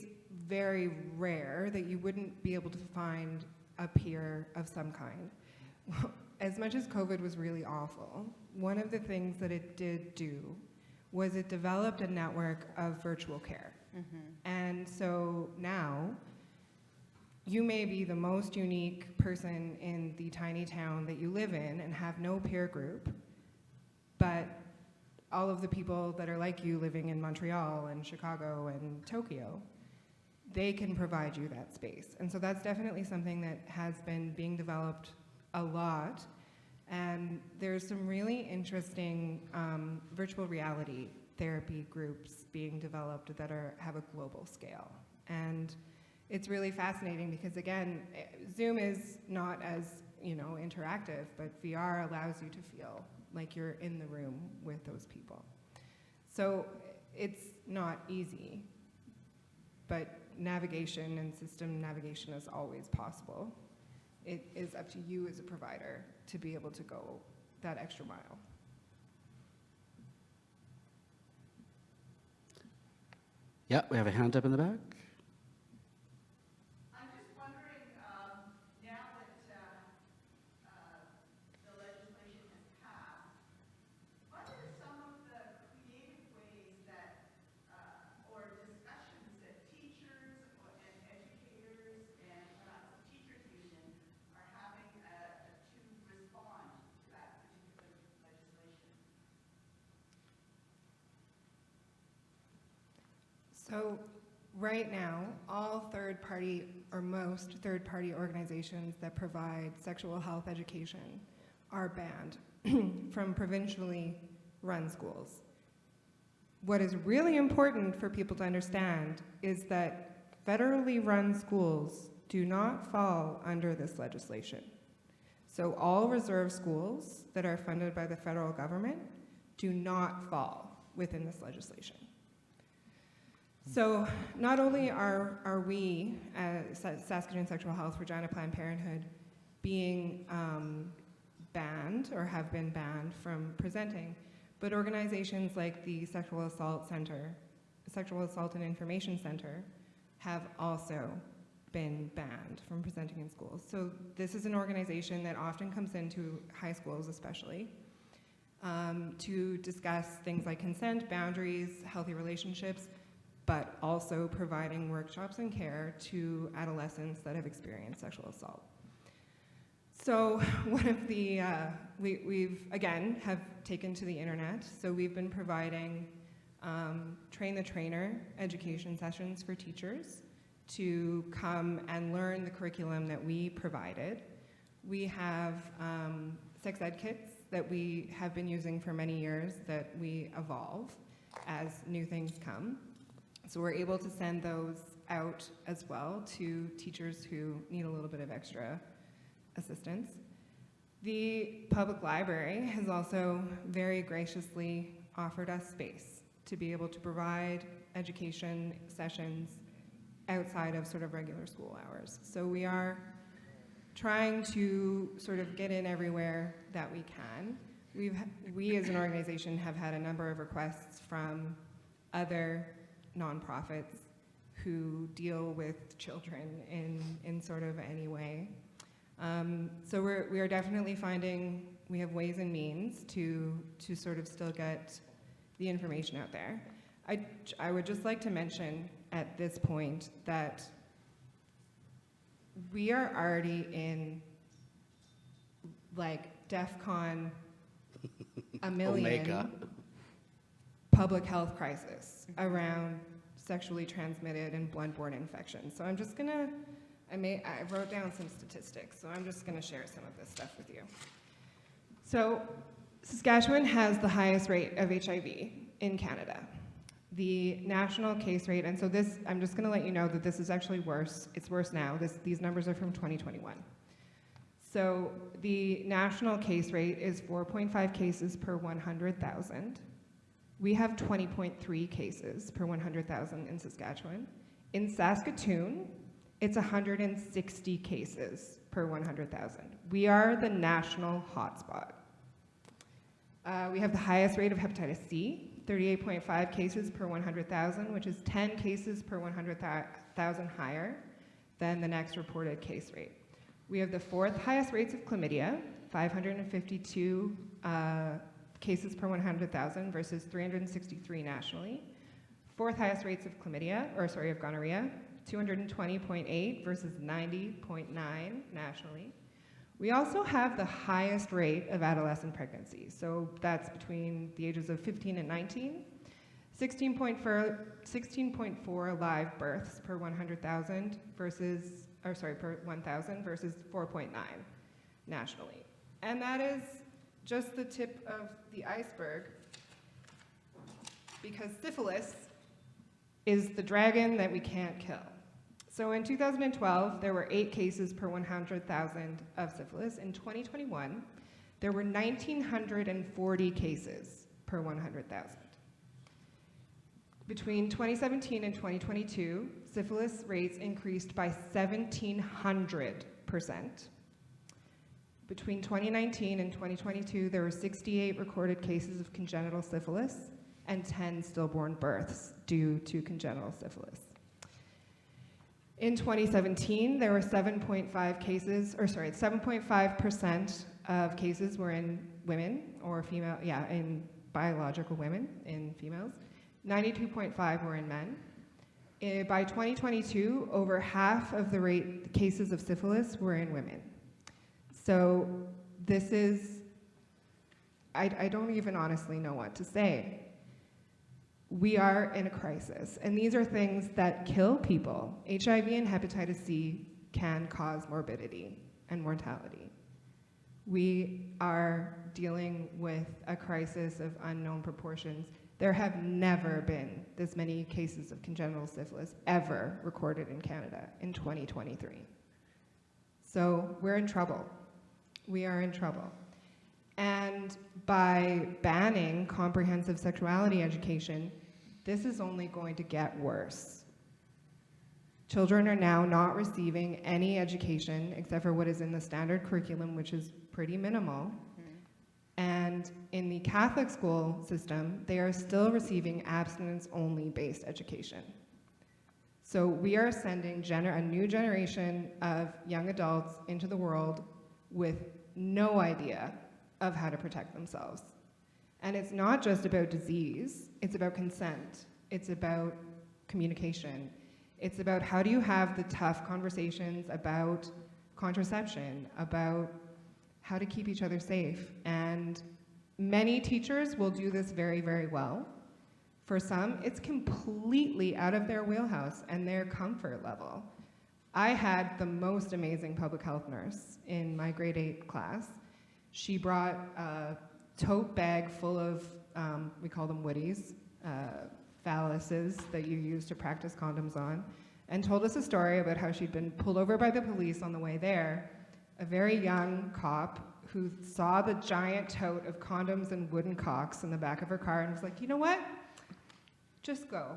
very rare that you wouldn't be able to find a peer of some kind. As much as COVID was really awful, one of the things that it did do was it developed a network of virtual care. And so now, you may be the most unique person in the tiny town that you live in and have no peer group, but all of the people that are like you living in Montreal and Chicago and Tokyo, they can provide you that space. And so that's definitely something that has been being developed a lot. And there's some really interesting virtual reality therapy groups being developed that have a global scale. And it's really fascinating because, again, Zoom is not as interactive, but VR allows you to feel like you're in the room with those people. So it's not easy, but navigation and system navigation is always possible. It is up to you as a provider to be able to go that extra mile. Yeah, we have a hand up in the back. I'm just wondering, now that the legislation has passed, what are some of the creative ways that, or discussions that teachers and educators and perhaps the teachers union are having to respond to that particular legislation? So right now, all third-party or most third-party organizations that provide sexual health education are banned from provincially run schools. What is really important for people to understand is that federally run schools do not fall under this legislation. So all reserve schools that are funded by the federal government do not fall within this legislation. So not only are we, Saskatchewan Sexual Health, Regina Planned Parenthood, being banned or have been banned from presenting, but organizations like the Sexual Assault and Information Center have also been banned from presenting in schools. So this is an organization that often comes into high schools especially to discuss things like consent, boundaries, healthy relationships, but also providing workshops and care to adolescents that have experienced sexual assault. So one of the, we've again have taken to the internet, so we've been providing train the trainer education sessions for teachers to come and learn the curriculum that we provided. We have sex ed kits that we have been using for many years that we evolve as new things come. So we're able to send those out as well to teachers who need a little bit of extra assistance. The public library has also very graciously offered us space to be able to provide education sessions outside of sort of regular school hours. So we are trying to sort of get in everywhere that we can. we as an organization have had a number of requests from other nonprofits who deal with children in sort of any way. So we are definitely finding we have ways and means to sort of still get the information out there. I would just like to mention at this point that we are already in like DEFCON a million Omega. public health crisis around sexually transmitted and blood-borne infections. So I'm just gonna, I wrote down some statistics, so I'm just gonna share some of this stuff with you. So Saskatchewan has the highest rate of HIV in Canada. The national case rate, and so this, I'm just gonna let you know that this is actually worse. It's worse now. These numbers are from 2021. So the national case rate is 4.5 cases per 100,000. We have 20.3 cases per 100,000 in Saskatchewan. In Saskatoon, it's 160 cases per 100,000. We are the national hotspot. We have the highest rate of hepatitis C, 38.5 cases per 100,000, which is 10 cases per 100,000 higher than the next reported case rate. We have the fourth highest rates of chlamydia, 552 cases per 100,000 versus 363 nationally. Fourth highest rates of of gonorrhea, 220.8 versus 90.9 nationally. We also have the highest rate of adolescent pregnancy. So that's between the ages of 15 and 19. 16.4 live births per 100,000 versus, per 1,000 versus 4.9 nationally. And that is just the tip of the iceberg, because syphilis is the dragon that we can't kill. So in 2012, there were 8 cases per 100,000 of syphilis. In 2021, there were 1,940 cases per 100,000. Between 2017 and 2022, syphilis rates increased by 1,700%. Between 2019 and 2022, there were 68 recorded cases of congenital syphilis and 10 stillborn births due to congenital syphilis. In 2017, there were 7.5% of cases were in women or female, in biological women, in females. 92.5 were in men. By 2022, over half of the cases of syphilis were in women. So this is, I don't even honestly know what to say. We are in a crisis, and these are things that kill people. HIV and hepatitis C can cause morbidity and mortality. We are dealing with a crisis of unknown proportions. There have never been this many cases of congenital syphilis ever recorded in Canada in 2023. So we're in trouble. We are in trouble. And by banning comprehensive sexuality education, this is only going to get worse. Children are now not receiving any education except for what is in the standard curriculum, which is pretty minimal. And in the Catholic school system, they are still receiving abstinence-only based education. So we are sending a new generation of young adults into the world with no idea of how to protect themselves. And it's not just about disease, it's about consent, it's about communication, it's about how do you have the tough conversations about contraception, about how to keep each other safe. And many teachers will do this very, very well. For some, it's completely out of their wheelhouse and their comfort level. I had the most amazing public health nurse in my grade 8 class. She brought a tote bag full of, we call them woodies, phalluses that you use to practice condoms on, and told us a story about how she'd been pulled over by the police on the way there. A very young cop who saw the giant tote of condoms and wooden cocks in the back of her car and was like, you know what? Just go.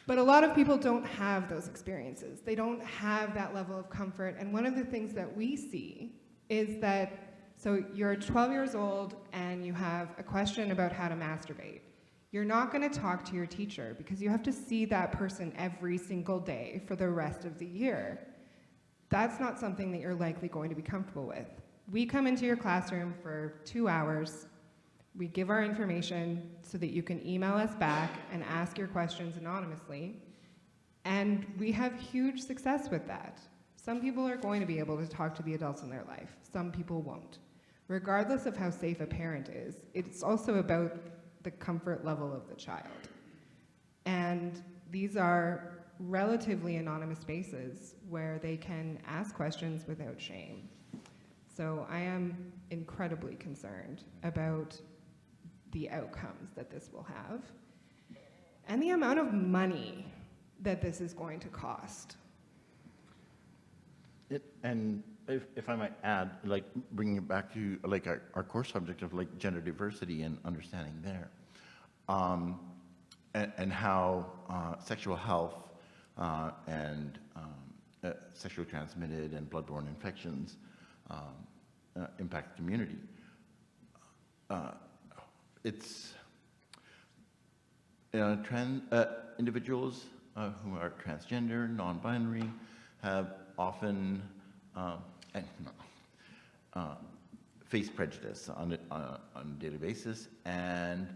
But a lot of people don't have those experiences. They don't have that level of comfort. And one of the things that we see is that, so you're 12 years old and you have a question about how to masturbate. You're not going to talk to your teacher because you have to see that person every single day for the rest of the year. That's not something that you're likely going to be comfortable with. We come into your classroom for 2 hours. We give our information so that you can email us back and ask your questions anonymously. And we have huge success with that. Some people are going to be able to talk to the adults in their life. Some people won't. Regardless of how safe a parent is, it's also about the comfort level of the child. And these are relatively anonymous spaces where they can ask questions without shame. So I am incredibly concerned about the outcomes that this will have and the amount of money that this is going to cost. And if I might add, like bringing it back to like our core subject of like gender diversity and understanding there, and how sexual health and sexually transmitted and bloodborne infections impact the community. It's individuals who are transgender, non-binary, have often face prejudice on a daily basis and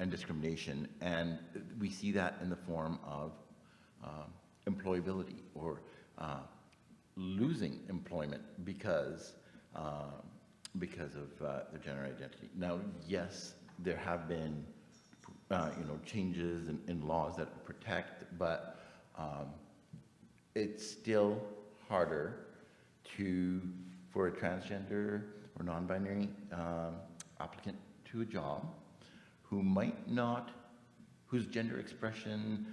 discrimination, and we see that in the form of employability or losing employment because of their gender identity. Now, yes, there have been changes in laws that protect, but it's still harder for a transgender or non-binary applicant to a job whose gender expression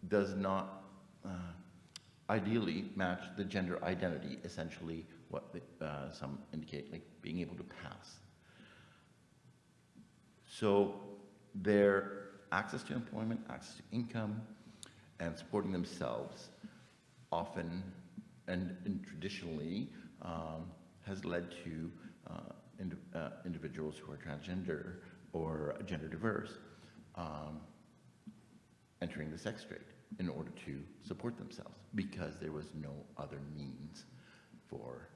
does not ideally match the gender identity, essentially what some indicate, like being able to pass. So their access to employment, access to income, and supporting themselves often and traditionally has led to individuals who are transgender or gender diverse entering the sex trade in order to support themselves because there was no other means for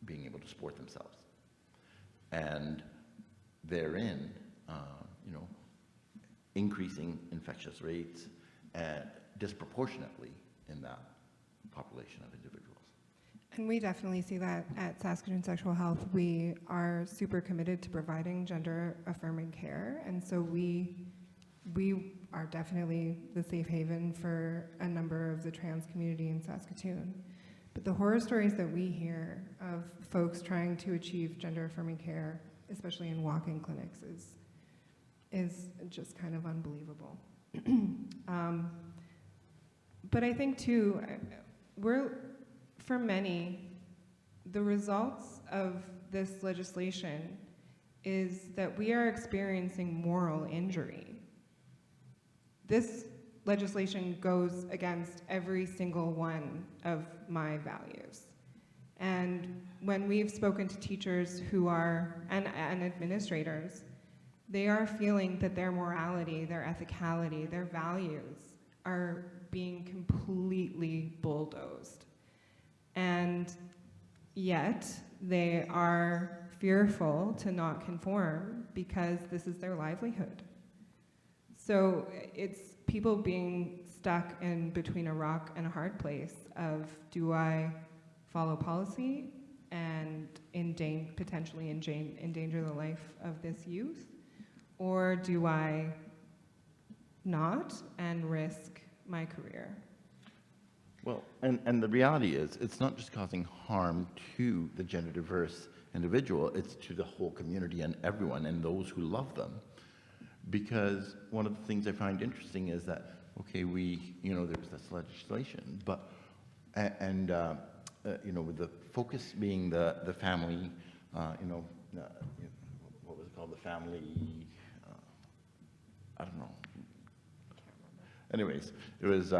being able to support themselves. And therein, increasing infectious rates and disproportionately in that population of individuals. And we definitely see that at Saskatchewan Sexual Health. We are super committed to providing gender-affirming care, and so we are definitely the safe haven for a number of the trans community in Saskatoon. But the horror stories that we hear of folks trying to achieve gender-affirming care, especially in walk-in clinics, is just kind of unbelievable. But I think too, for many, the results of this legislation is that we are experiencing moral injury. This legislation goes against every single one of my values. And when we've spoken to teachers and administrators, they are feeling that their morality, their ethicality, their values are being completely bulldozed. And yet, they are fearful to not conform because this is their livelihood. So it's people being stuck in between a rock and a hard place of, do I follow policy and potentially endanger the life of this youth? Or do I not and risk my career? Well, and the reality is, it's not just causing harm to the gender diverse individual, it's to the whole community and everyone and those who love them. Because one of the things I find interesting is that, okay, there's this legislation, but, with the focus being the family, what was it called, the family, I don't know. Anyways, it was,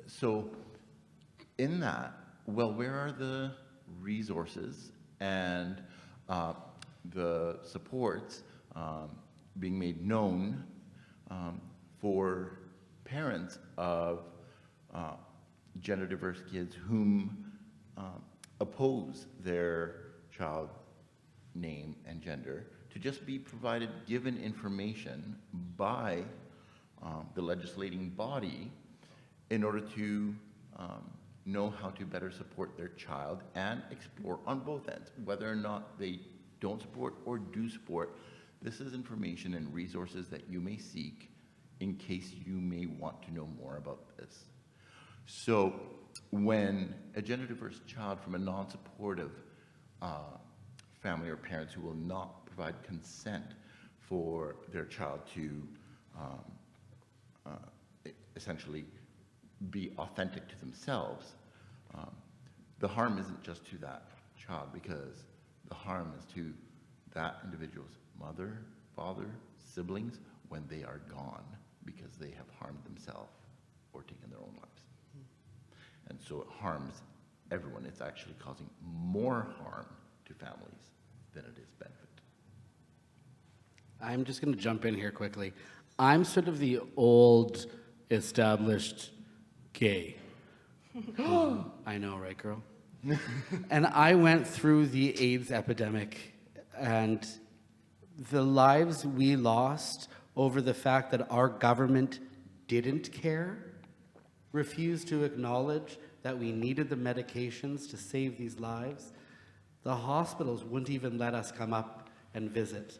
so in that, well, where are the resources and the supports being made known for parents of gender diverse kids whom oppose their child name and gender, to just be provided given information by the legislating body in order to know how to better support their child and explore on both ends, whether or not they don't support or do support. This is information and resources that you may seek in case you may want to know more about this. So when a gender diverse child from a non-supportive family or parents who will not provide consent for their child to essentially be authentic to themselves, the harm isn't just to that child, because the harm is to that individual's mother, father, siblings when they are gone because they have harmed themselves or taken their own lives. And so it harms everyone. It's actually causing more harm to families than it is benefit. I'm just going to jump in here quickly. I'm sort of the old, established gay. I know, right, girl? And I went through the AIDS epidemic, and the lives we lost over the fact that our government didn't care, refused to acknowledge that we needed the medications to save these lives. The hospitals wouldn't even let us come up and visit.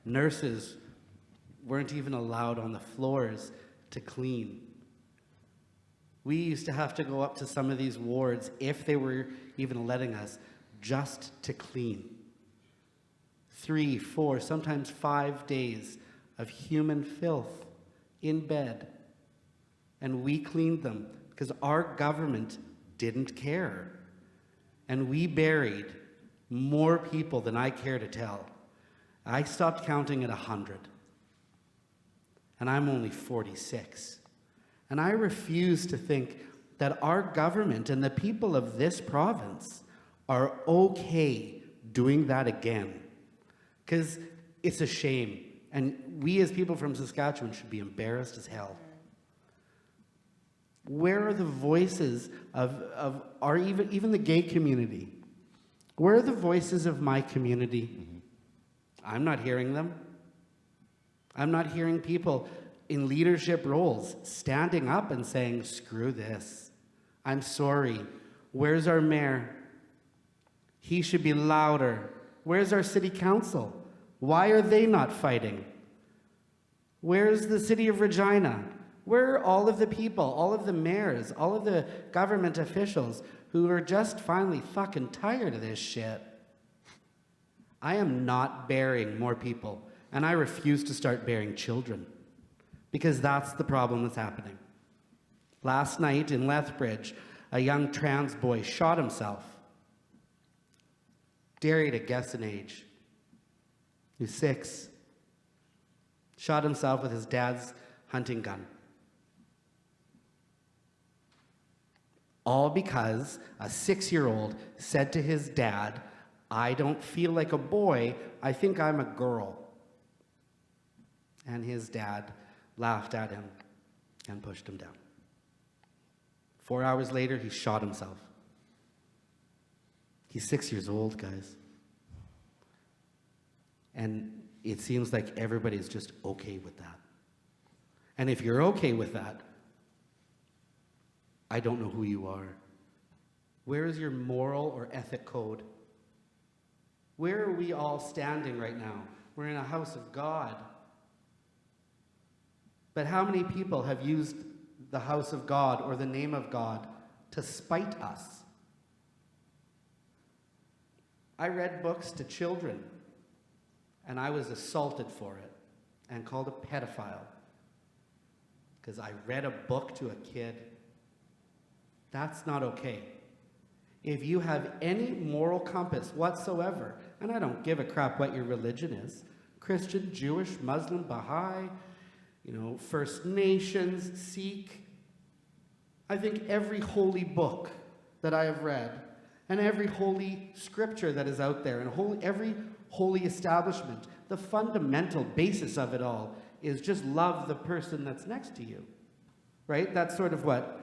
Nurses weren't even allowed on the floors to clean. We used to have to go up to some of these wards, if they were even letting us, just to clean. 3, 4, sometimes 5 days of human filth in bed. And we cleaned them because our government didn't care. And we buried more people than I care to tell. I stopped counting at 100. And I'm only 46. And I refuse to think that our government and the people of this province are okay doing that again. Because it's a shame. And we as people from Saskatchewan should be embarrassed as hell. Where are the voices of our, even the gay community? Where are the voices of my community? I'm not hearing them. I'm not hearing people in leadership roles standing up and saying, screw this. I'm sorry. Where's our mayor? He should be louder. Where's our city council? Why are they not fighting? Where's the city of Regina? Where are all of the people, all of the mayors, all of the government officials who are just finally fucking tired of this shit? I am not burying more people, and I refuse to start burying children, because that's the problem that's happening. Last night in Lethbridge, a young trans boy shot himself. Dare you to guess an age? He was 6. Shot himself with his dad's hunting gun. All because a 6-year-old said to his dad, I don't feel like a boy, I think I'm a girl. And his dad laughed at him and pushed him down. 4 hours later, he shot himself. He's 6 years old, guys. And it seems like everybody's just okay with that. And if you're okay with that, I don't know who you are. Where is your moral or ethic code? Where are we all standing right now? We're in a house of God. But how many people have used the house of God or the name of God to spite us? I read books to children, and I was assaulted for it and called a pedophile because I read a book to a kid. That's not okay. If you have any moral compass whatsoever, and I don't give a crap what your religion is, Christian, Jewish, Muslim, Baha'i, First Nations, Sikh, I think every holy book that I have read, and every holy scripture that is out there, and every holy establishment, the fundamental basis of it all is just love the person that's next to you, right? That's sort of what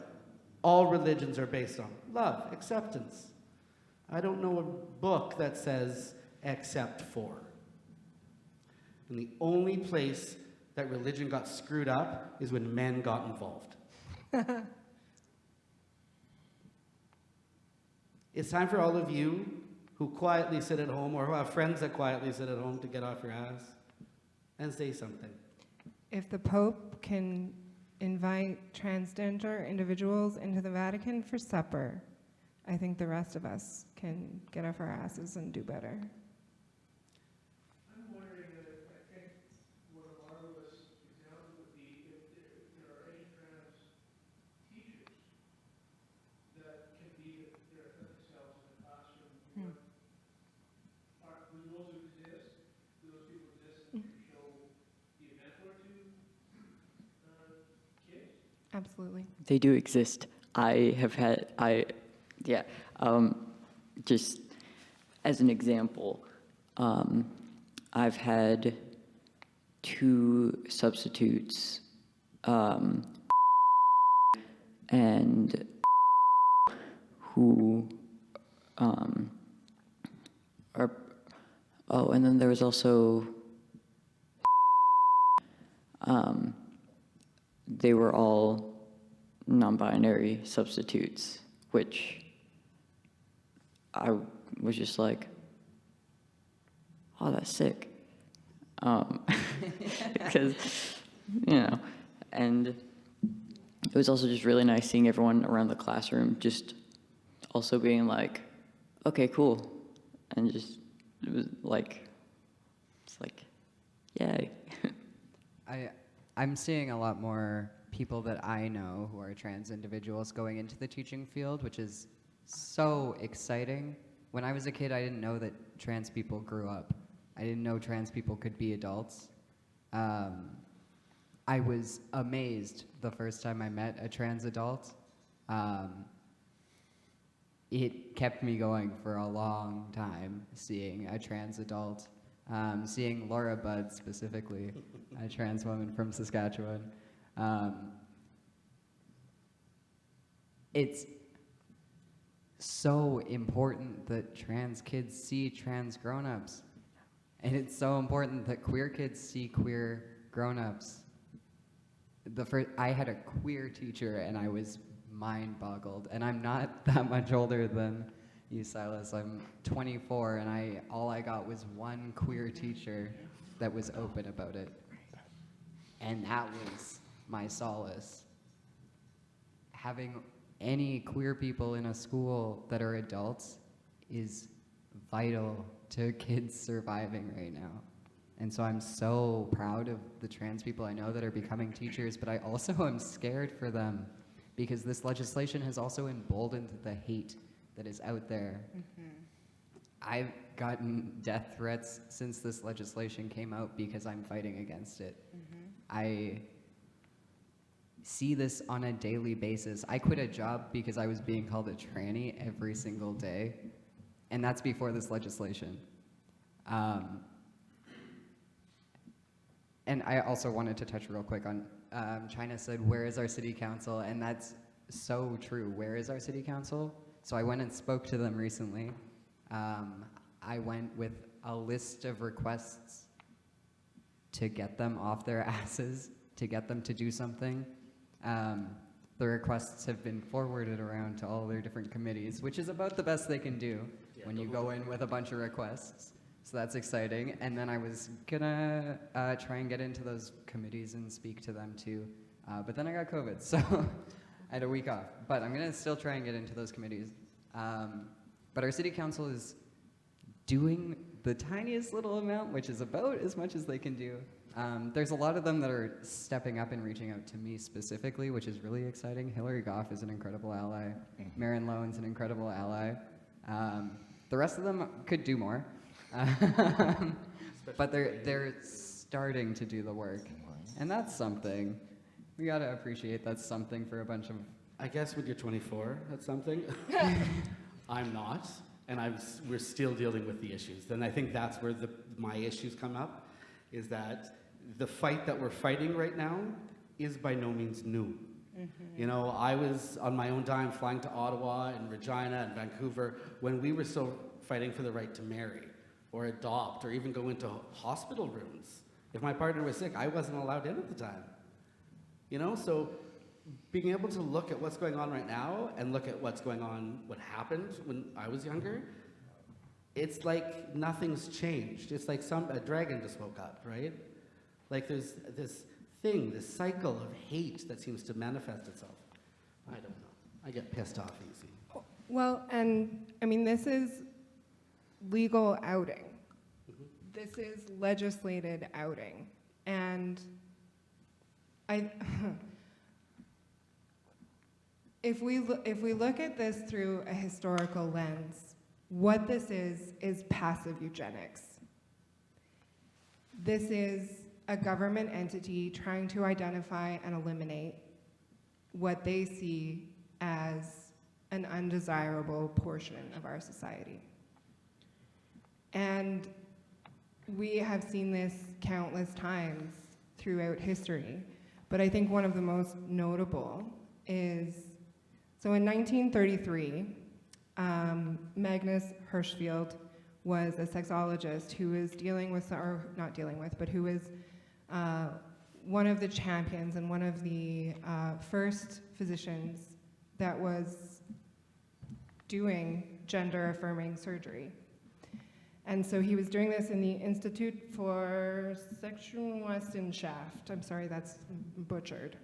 all religions are based on. Love, acceptance. I don't know a book that says except for. And the only place that religion got screwed up is when men got involved. It's time for all of you who quietly sit at home or who have friends that quietly sit at home to get off your ass and say something. If the Pope can invite transgender individuals into the Vatican for supper, I think the rest of us can get off our asses and do better. I'm wondering, I think what a marvelous example would be if there are any trans teachers that can be their authentic selves in the classroom. Do those exist? Do those people exist that can show, be a mentor to kids? Absolutely. They do exist. Just as an example, I've had 2 substitutes, and who are, oh, and then there was also, they were all non-binary substitutes, which I was just like, oh, that's sick. Because, and it was also just really nice seeing everyone around the classroom just also being like, okay, cool. And just, it was like, it's like, yay. I'm seeing a lot more people that I know who are trans individuals going into the teaching field, which is so exciting. When I was a kid, I didn't know that trans people grew up. I didn't know trans people could be adults. I was amazed the first time I met a trans adult. It kept me going for a long time, seeing a trans adult. Seeing Laura Budd specifically, a trans woman from Saskatchewan. It's so important that trans kids see trans grown-ups. And it's so important that queer kids see queer grown-ups. I had a queer teacher and I was mind-boggled. And I'm not that much older than you, Silas. I'm 24 and all I got was one queer teacher that was open about it. And that was my solace. Having any queer people in a school that are adults is vital to kids surviving right now. And so I'm so proud of the trans people I know that are becoming teachers, but I also am scared for them because this legislation has also emboldened the hate that is out there. Mm-hmm. I've gotten death threats since this legislation came out because I'm fighting against it. Mm-hmm. I see this on a daily basis. I quit a job because I was being called a tranny every single day, and that's before this legislation. And I also wanted to touch real quick on, China said, where is our city council? And that's so true. Where is our city council? So I went and spoke to them recently. I went with a list of requests to get them off their asses, to get them to do something. The requests have been forwarded around to all their different committees, which is about the best they can do when you go in with a bunch of requests. So that's exciting. And then I was gonna try and get into those committees and speak to them too. But then I got COVID, so I had a week off. But I'm gonna still try and get into those committees. But our city council is doing the tiniest little amount, which is about as much as they can do. There's a lot of them that are stepping up and reaching out to me specifically, which is really exciting. Hillary Goff is an incredible ally. Marin Lowen's an incredible ally. The rest of them could do more. But they're starting to do the work. And that's something. We gotta appreciate that's something for a bunch of I guess when you're 24, that's something. I'm not, and we're still dealing with the issues. And I think that's where my issues come up, is that the fight that we're fighting right now is by no means new. You know, I was on my own dime flying to Ottawa and Regina and Vancouver when we were still fighting for the right to marry or adopt or even go into hospital rooms. If my partner was sick, I wasn't allowed in at the time. You know, so being able to look at what's going on right now and look at what happened when I was younger, it's like nothing's changed. It's like a dragon just woke up, right? Like there's this cycle of hate that seems to manifest itself. I don't know. I get pissed off easy. Well, and I mean, this is legal outing. This is legislated outing. And if we look at this through a historical lens, what this is passive eugenics. This is a government entity trying to identify and eliminate what they see as an undesirable portion of our society. And we have seen this countless times throughout history, but I think one of the most notable is, so in 1933, Magnus Hirschfeld was a sexologist who was who was one of the champions and one of the first physicians that was doing gender-affirming surgery. And so he was doing this in the Institute for Sexualwissenschaft. I'm sorry, that's butchered.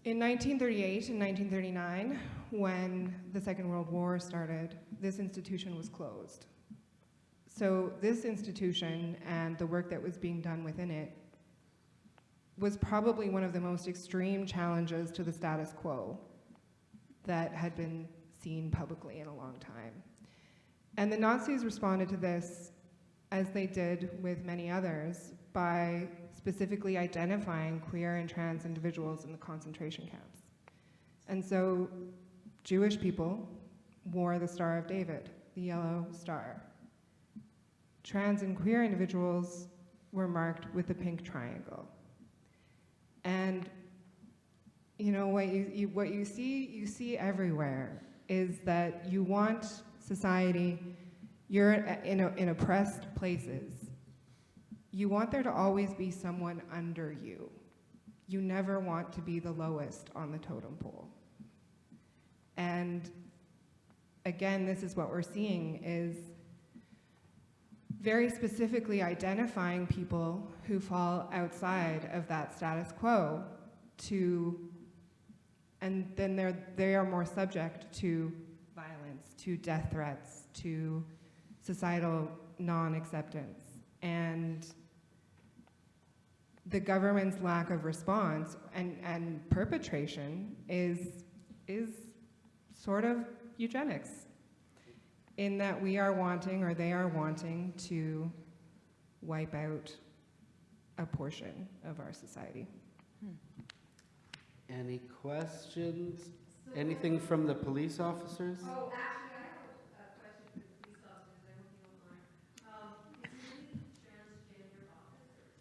In 1938 and 1939, when the Second World War started, this institution was closed. So this institution and the work that was being done within it was probably one of the most extreme challenges to the status quo that had been seen publicly in a long time. And the Nazis responded to this, as they did with many others, by specifically identifying queer and trans individuals in the concentration camps. And so Jewish people wore the Star of David, the yellow star. Trans and queer individuals were marked with the pink triangle. And you know, what you see everywhere is that you want society, you're in oppressed places. You want there to always be someone under you. You never want to be the lowest on the totem pole. And again, this is what we're seeing, is very specifically identifying people who fall outside of that status quo and then they are more subject to violence, to death threats, to societal non-acceptance. And the government's lack of response and perpetration is sort of eugenics, in that we are wanting, or they are wanting, to wipe out a portion of our society. Any questions? Anything from the police officers? Oh, actually, I have a question for the police officers, I hope you don't mind. Is there any transgender officers?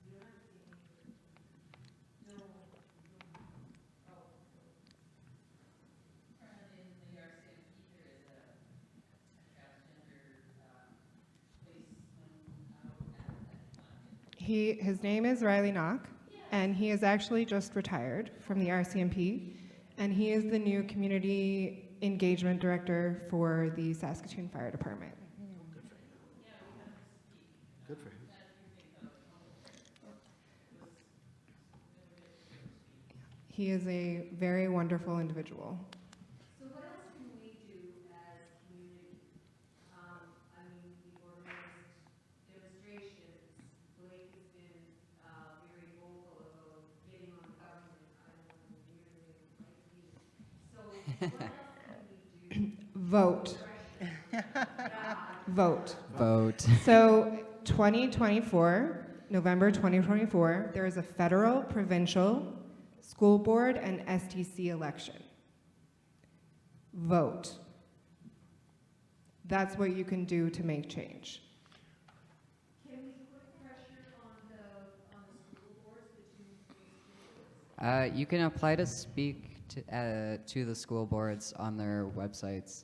You don't have to be any. No. Oh. Currently in the RCMP, there is a transgender policeman out at His name is Riley Knock, and he is actually just retired from the RCMP, and he is the new community engagement director for the Saskatchewan Fire Department. Good for him. He is a very wonderful individual. So what else can we do as community? I mean, we organized demonstrations. Blake has been very vocal about getting on government. I don't know if you're like you. So what else can we do? Vote. Vote. Vote. So 2024, November 2024, there is a federal, provincial, school board and STC election. Vote. That's what you can do to make change. Can we put pressure on the school boards between You can apply to speak to the school boards on their websites.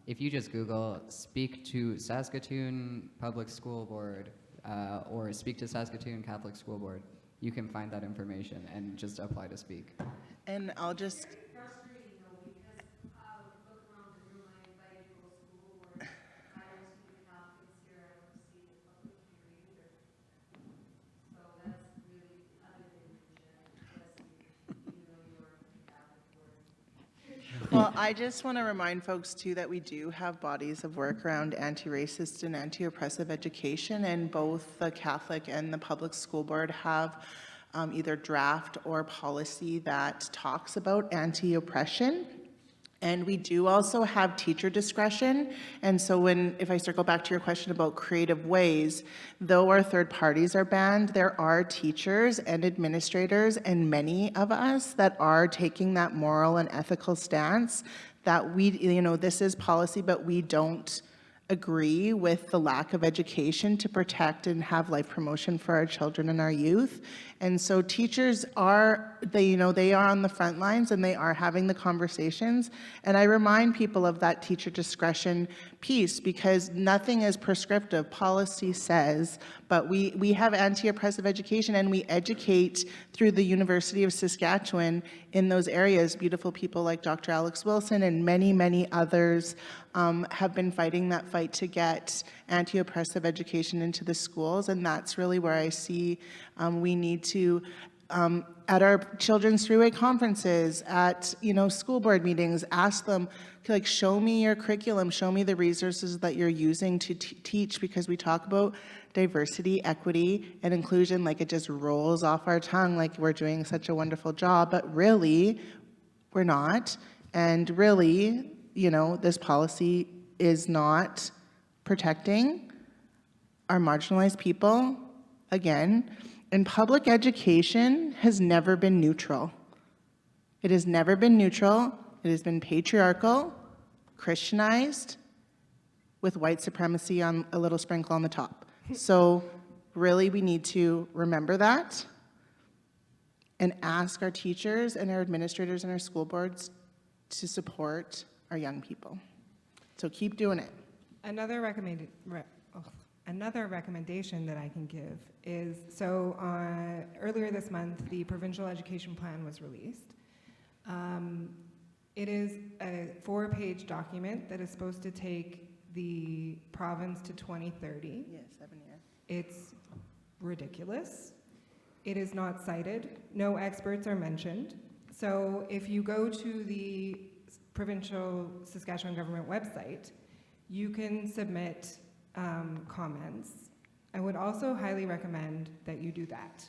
If you just Google "speak to Saskatoon Public School Board" or "speak to Saskatoon Catholic School Board," you can find that information and just apply to speak. And I'll just, frustrating though, because look around the room, I invited to go school board. I don't see the Catholics here, I don't see the public here either. So that's really, other than Jen, bless you, you know, you're a Catholic board. well, I just want to remind folks too that we do have bodies of work around anti-racist and anti-oppressive education, and both the Catholic and the public school board have either draft or policy that talks about anti-oppression. And we do also have teacher discretion. And so if I circle back to your question about creative ways, though our third parties are banned, there are teachers and administrators and many of us that are taking that moral and ethical stance that this is policy, but we don't agree with the lack of education to protect and have life promotion for our children and our youth. And so teachers are, they are on the front lines and they are having the conversations. And I remind people of that teacher discretion piece, because nothing is prescriptive. Policy says, but we have anti-oppressive education and we educate through the University of Saskatchewan in those areas. Beautiful people like Dr. Alex Wilson and many, many others have been fighting that fight to get anti-oppressive education into the schools. And that's really where I see we need to, at our children's three-way conferences, at school board meetings, ask them, like, show me your curriculum, show me the resources that you're using to teach, because we talk about diversity, equity, and inclusion like it just rolls off our tongue, like we're doing such a wonderful job, but really, we're not. And really, this policy is not protecting our marginalized people. Again, and public education has never been neutral. It has never been neutral. It has been patriarchal, Christianized, with white supremacy on a little sprinkle on the top. So really, we need to remember that and ask our teachers and our administrators and our school boards to support our young people. So keep doing it. Another recommendation that I can give is, so earlier this month, the provincial education plan was released. It is a 4-page document that is supposed to take the province to 2030. Yes, 7 years. It's ridiculous. It is not cited. No experts are mentioned. So if you go to the provincial Saskatchewan government website, you can submit comments. I would also highly recommend that you do that.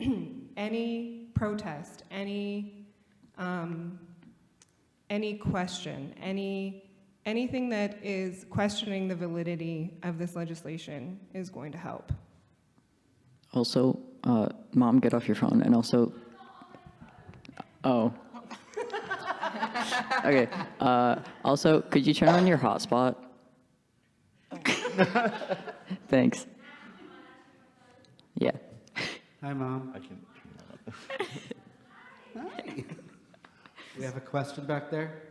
Yes. Any protest, any question, anything that is questioning the validity of this legislation is going to help. Also, Mom, get off your phone. And also, oh. Okay. Also, could you turn on your hotspot? Thanks. Yeah. Hi, Mom. I can turn that up. Hi. We have a question back there.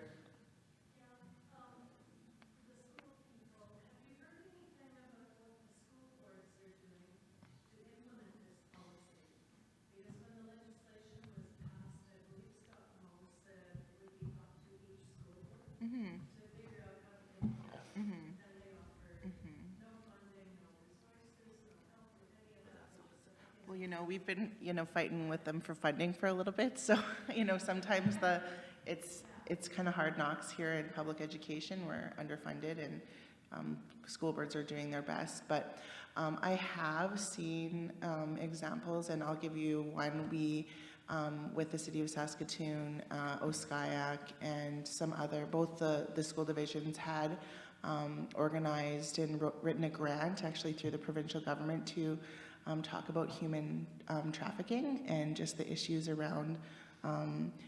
Well, we've been, fighting with them for funding for a little bit. So, sometimes it's kind of hard knocks here in public education. We're underfunded and school boards are doing their best. But I have seen examples, and I'll give you one. We, with the City of Saskatoon, Oskayak, and some other, both the school divisions had organized and written a grant actually through the provincial government to talk about human trafficking and just the issues around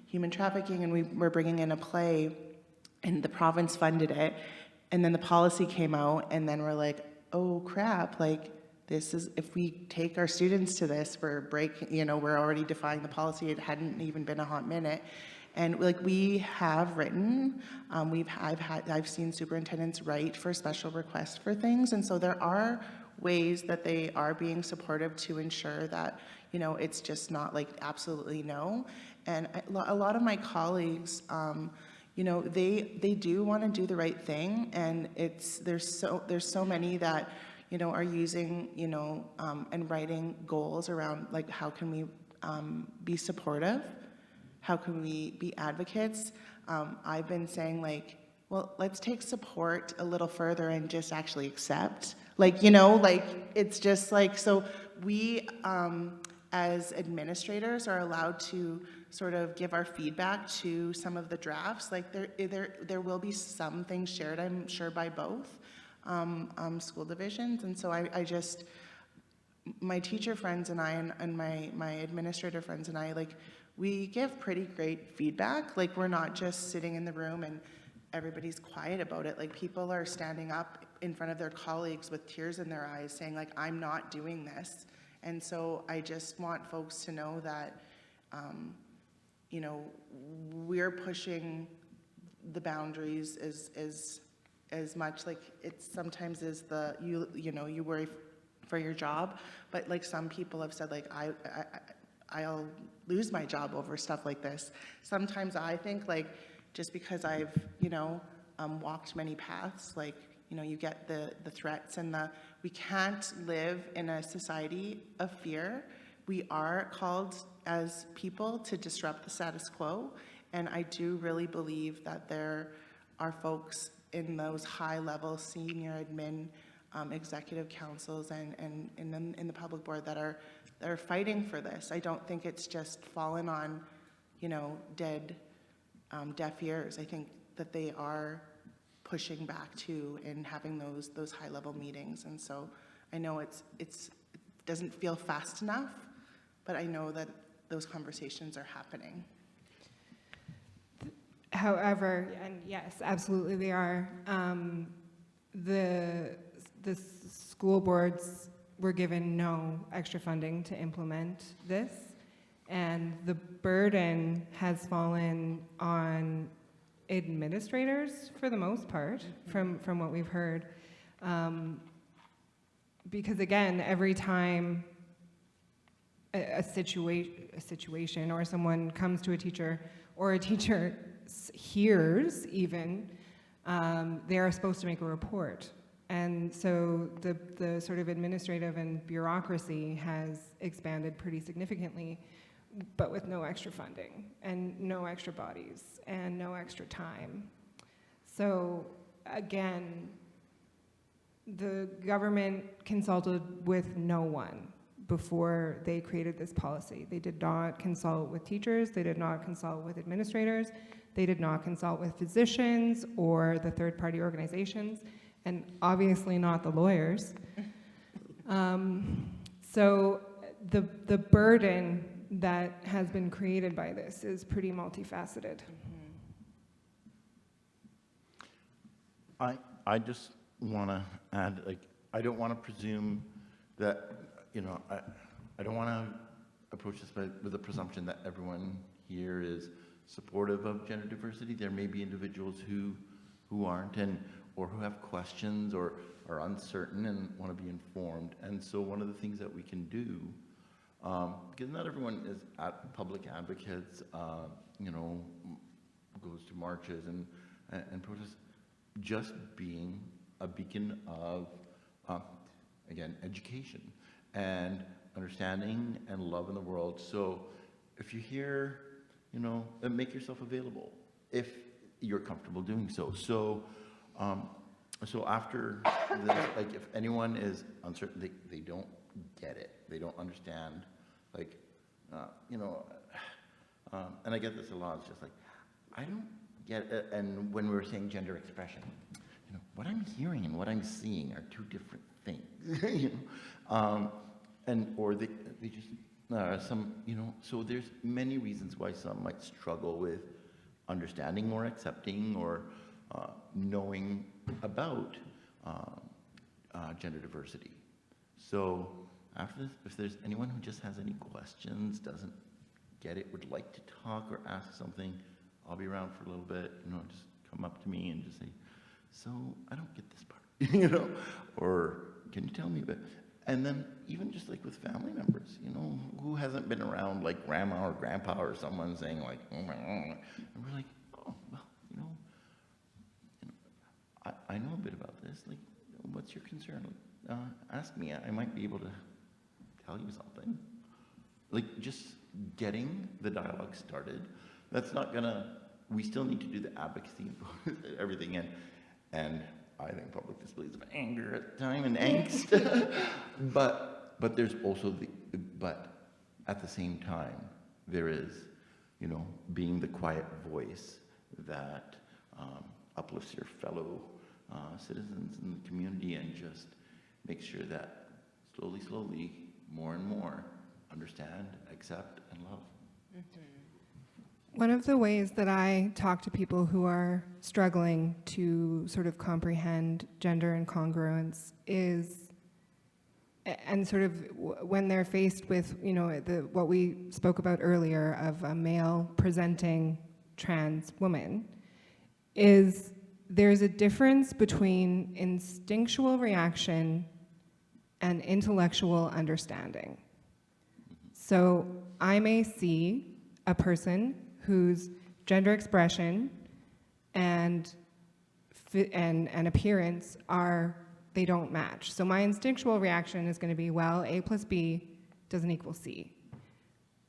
human trafficking. And we're bringing in a play, and the province funded it, and then the policy came out, and then we're like, oh crap, like this is, if we take our students to this, we're already defying the policy. It hadn't even been a hot minute. And like we have written, I've seen superintendents write for special requests for things, and so there are ways that they are being supportive to ensure that, you know, it's just not like absolutely no. And a lot of my colleagues, you know, they do want to do the right thing, and there's so many that, you know, are using, you know, and writing goals around like how can we be supportive, how can we be advocates. I've been saying like, well, let's take support a little further and just actually accept. Like, you know, like it's just like, so we as administrators are allowed to sort of give our feedback to some of the drafts. Like there will be some things shared, I'm sure, by both school divisions. And so I just, my teacher friends and I and my administrator friends and I, like, we give pretty great feedback. Like we're not just sitting in the room and everybody's quiet about it. Like people are standing up in front of their colleagues with tears in their eyes saying like, I'm not doing this. And so I just want folks to know that, you know, we're pushing the boundaries as much. Like it sometimes is you know, you worry for your job, but like some people have said like, I'll lose my job over stuff like this. Sometimes I think like, just because I've, you know, walked many paths, like, you know, you get the threats and we can't live in a society of fear. We are called as people to disrupt the status quo. And I do really believe that there are folks in those high level senior admin executive councils and in the public board that are fighting for this. I don't think it's just fallen on, you know, deaf ears. I think that they are pushing back too and having those high level meetings. And so I know it doesn't feel fast enough, but I know that those conversations are happening. However, and yes, absolutely they are. The school boards were given no extra funding to implement this, and the burden has fallen on administrators for the most part, from what we've heard. Because again, every time a situation or someone comes to a teacher, or a teacher hears even, they are supposed to make a report. And so the sort of administrative and bureaucracy has expanded pretty significantly, but with no extra funding and no extra bodies and no extra time. So again, the government consulted with no one before they created this policy. They did not consult with teachers, they did not consult with administrators, they did not consult with physicians or the third-party organizations, and obviously not the lawyers. So the burden that has been created by this is pretty multifaceted. I just want to add, like, I don't want to presume that, you know, I don't want to approach this with the presumption that everyone here is supportive of gender diversity. There may be individuals who aren't, or who have questions or are uncertain and want to be informed. And so one of the things that we can do, because not everyone is public advocates, you know, goes to marches and protests, just being a beacon of, again, education and understanding and love in the world. So if you hear, you know, make yourself available if you're comfortable doing so. So after this, like, if anyone is uncertain, they don't get it, they don't understand, like, you know, and I get this a lot, it's just like, I don't get it. And when we were saying gender expression, you know, what I'm hearing and what I'm seeing are two different things, you know? or they just, some, so there's many reasons why some might struggle with understanding or accepting or knowing about gender diversity. So after this, if there's anyone who just has any questions, doesn't get it, would like to talk or ask something, I'll be around for a little bit, just come up to me and just say, so I don't get this part, or can you tell me a bit? And then even just like with family members, who hasn't been around like grandma or grandpa or someone saying like, oh my, and we're like, oh, well, I know a bit about this. Like, what's your concern? Ask me. I might be able to tell you something. Like, just getting the dialogue started. That's not gonna. We still need to do the advocacy and everything, and I think public displays of anger at the time and angst. but there's also but at the same time there is, being the quiet voice that uplifts your fellow citizens in the community and just makes sure that slowly, more and more understand, accept, and love. One of the ways that I talk to people who are struggling to sort of comprehend gender incongruence is, and sort of when they're faced with, what we spoke about earlier of a male presenting trans woman, is there's a difference between instinctual reaction and intellectual understanding. So I may see a person whose gender expression and appearance they don't match. So my instinctual reaction is going to be, well, A plus B doesn't equal C.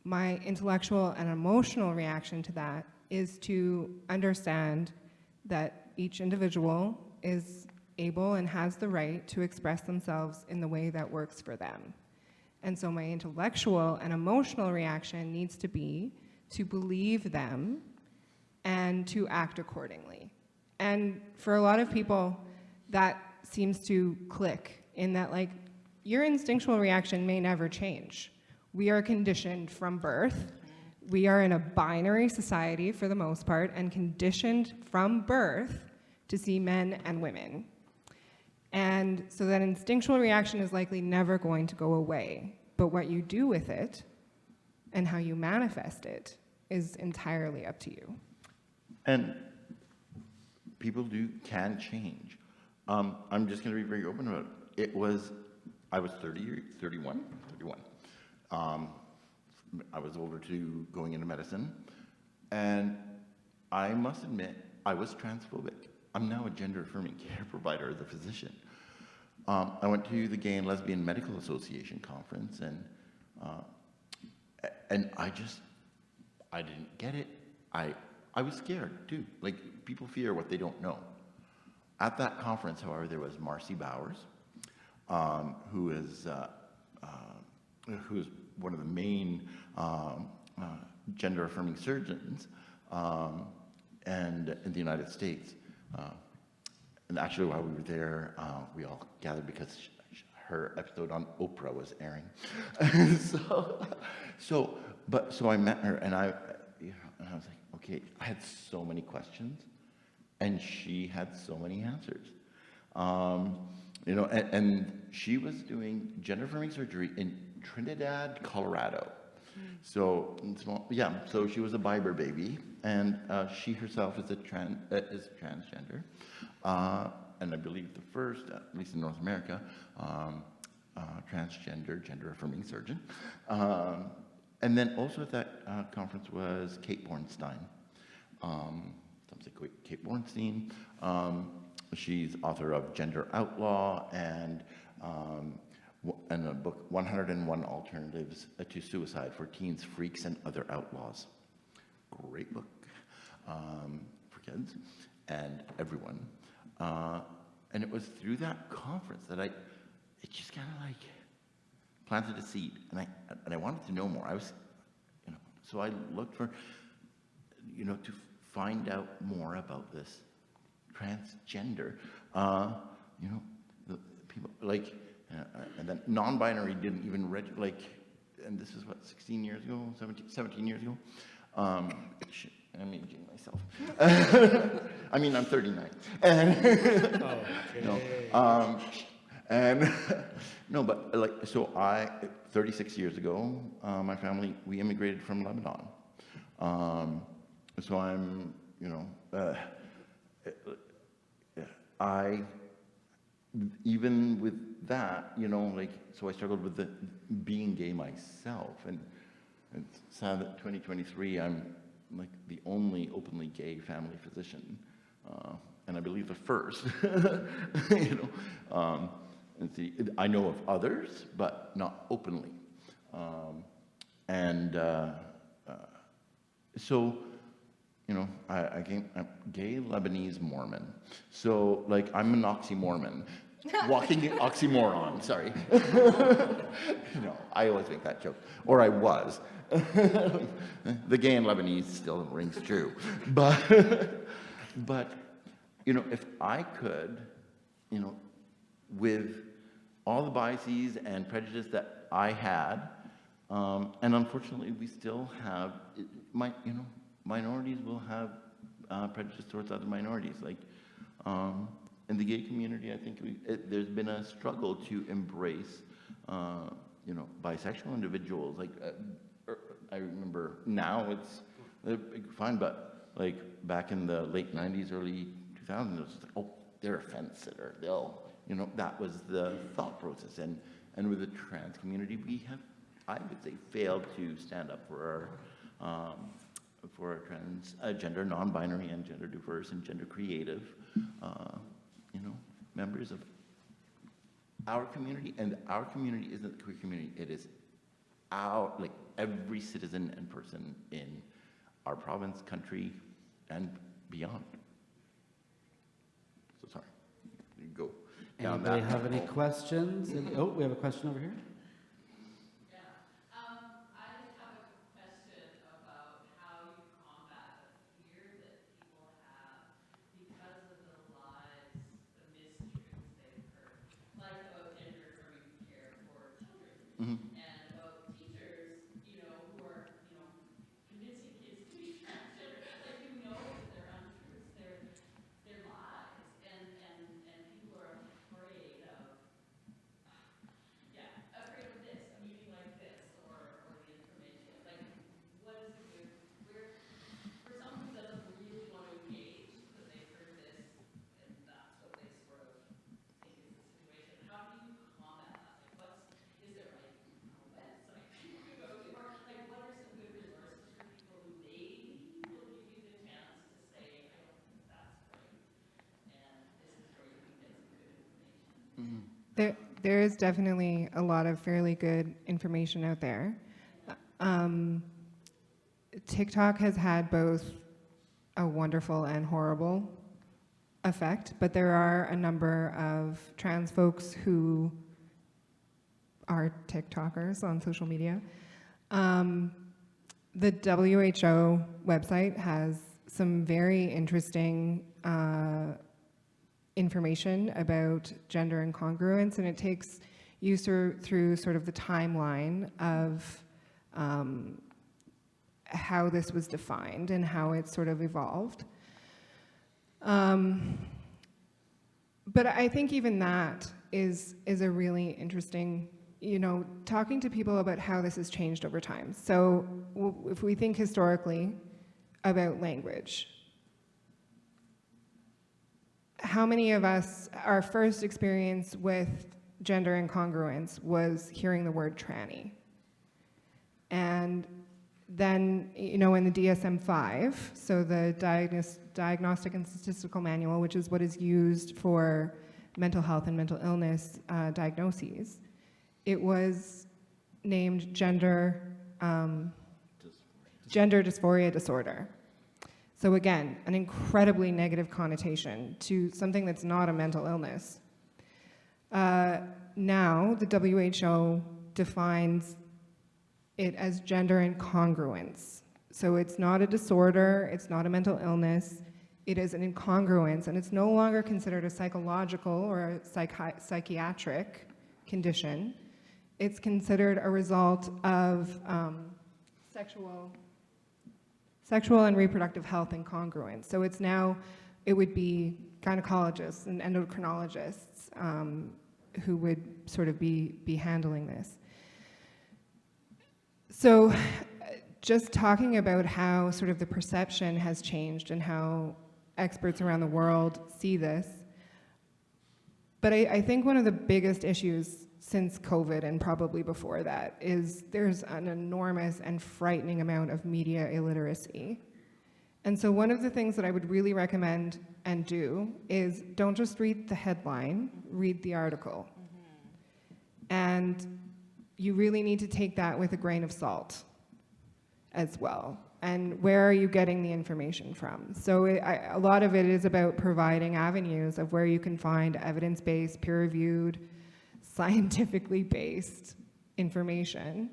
My intellectual and emotional reaction to that is to understand that each individual is able and has the right to express themselves in the way that works for them. And so my intellectual and emotional reaction needs to be to believe them and to act accordingly. And for a lot of people, that seems to click in that, like, your instinctual reaction may never change. We are conditioned from birth. We are in a binary society for the most part and conditioned from birth to see men and women. And so that instinctual reaction is likely never going to go away. But what you do with it and how you manifest it is entirely up to you. And people can change. I'm just going to be very open about it. I was 31. I was over to going into medicine, and I must admit, I was transphobic. I'm now a gender-affirming care provider as a physician. I went to the Gay and Lesbian Medical Association conference, and I didn't get it. I was scared too. Like, people fear what they don't know. At that conference, however, there was Marcy Bowers, who is one of the main gender-affirming surgeons and in the United States. And actually, while we were there, we all gathered because her episode on Oprah was airing. so I met her, and I was like, okay, I had so many questions, and she had so many answers. And she was doing gender-affirming surgery in Trinidad, Colorado. So she was a Biber baby, and she herself is transgender, and I believe the first, at least in North America, transgender, gender-affirming surgeon. And then also at that conference was Kate Bornstein. Some say Kate Bornstein. She's author of Gender Outlaw and a book, 101 Alternatives to Suicide for Teens, Freaks, and Other Outlaws. Great book for kids and everyone. And it was through that conference that it just kind of like planted a seed, and I wanted to know more. I was, so I looked for, to find out more about this transgender. The people like, and then non-binary didn't even and this is what, 16 years ago, 17 years ago? I'm aging myself. I mean, I'm 39. And no, and no, but like, so 36 years ago, my family, we immigrated from Lebanon. So I'm, even with that, so I struggled with being gay myself, and it's sad that 2023, I'm like the only openly gay family physician, and I believe the first, and see, I know of others, but not openly, so, I'm gay Lebanese Mormon. So, like, I'm an oxymormon. Walking oxymoron, sorry. I always make that joke. Or I was. The gay and Lebanese still rings true. But, if I could, with all the biases and prejudice that I had, and unfortunately we still have, minorities will have prejudice towards other minorities. Like, in the gay community, I think there's been a struggle to embrace, bisexual individuals. Like, I remember now it's fine, but like back in the late 90s, early 2000s, it was like, oh, they're a fence sitter. That was the thought process. And with the trans community, we have, I would say, failed to stand up for our gender non-binary and gender diverse and gender creative, members of our community. And our community isn't the queer community. It is every citizen and person in our province, country, and beyond. So sorry. You go down Anybody that. have any questions? Oh, we have a question over here. Mm-hmm. And about teachers, who are, convincing kids to be transgender, like, that they're untruths, they're lies, and people are afraid of this, a meeting like this, or the information. Like, what is it for someone who doesn't really want to engage, because they've heard this, and that's what they sort of think is the situation, how do you combat that? Is there like a website people can go to, or like what are some good resources for people who maybe will give you the chance to say, I don't think that's right, and this is where you can get some good information. Mm-hmm. There is definitely a lot of fairly good information out there. TikTok has had both a wonderful and horrible effect, but there are a number of trans folks who are TikTokers on social media. The WHO website has some very interesting information about gender incongruence, and it takes you through sort of the timeline of how this was defined and how it sort of evolved. But I think even that is a really interesting, talking to people about how this has changed over time. So if we think historically about language, how many of us, our first experience with gender incongruence was hearing the word tranny? And then, in the DSM-5, so the Diagnostic and Statistical Manual, which is what is used for mental health and mental illness diagnoses, it was named gender dysphoria disorder. So again, an incredibly negative connotation to something that's not a mental illness. Now, the WHO defines it as gender incongruence. So it's not a disorder, it's not a mental illness, it is an incongruence, and it's no longer considered a psychological or a psychiatric condition. It's considered a result of sexual and reproductive health incongruence. So it would be gynecologists and endocrinologists who would sort of be handling this. So just talking about how sort of the perception has changed and how experts around the world see this. But I think one of the biggest issues since COVID and probably before that is there's an enormous and frightening amount of media illiteracy. And so one of the things that I would really recommend and do is don't just read the headline, read the article. And you really need to take that with a grain of salt as well. And where are you getting the information from? So a lot of it is about providing avenues of where you can find evidence-based, peer-reviewed, scientifically based information.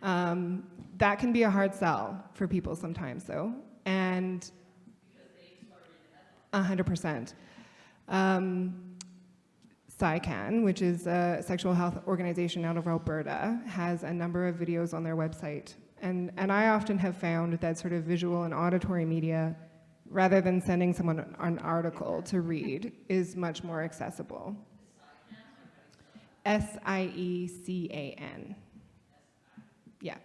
That can be a hard sell for people sometimes, though. And 100%. SciCan, which is a sexual health organization out of Alberta, has a number of videos on their website. And I often have found that sort of visual and auditory media, rather than sending someone an article to read, is much more accessible. SIECAN. Yeah.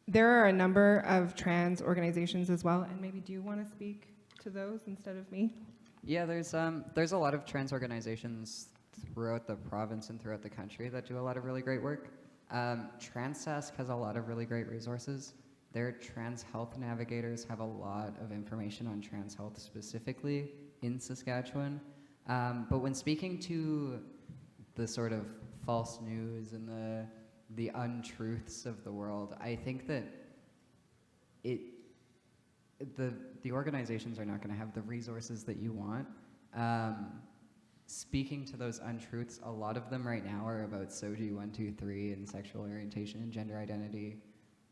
There are a number of trans organizations as well, and maybe do you want to speak to those instead of me? Yeah, there's a lot of trans organizations throughout the province and throughout the country that do a lot of really great work. TransSask has a lot of really great resources. Their trans health navigators have a lot of information on trans health specifically in Saskatchewan. But when speaking to the sort of false news and the untruths of the world, I think that the organizations are not going to have the resources that you want. Speaking to those untruths, a lot of them right now are about SOGI 123 and sexual orientation and gender identity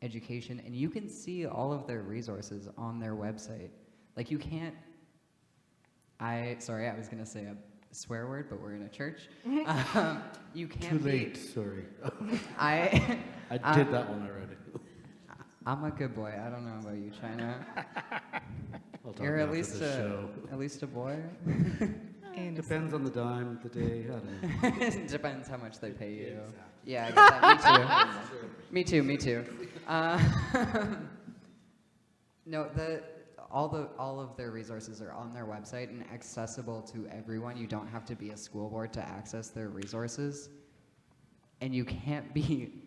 education, and you can see all of their resources on their website. Like you can't, sorry, I was going to say a swear word, but we're in a church. You can't Too late, sorry. I did that one already. I'm a good boy. I don't know about you, China. I'll talk You're at after least the show. at least a boy. Depends on the dime, the day, I don't know. It depends how much they pay you. Exactly. Yeah, I get that. Me too. Me too. No, all of their resources are on their website and accessible to everyone. You don't have to be a school board to access their resources, and you can't be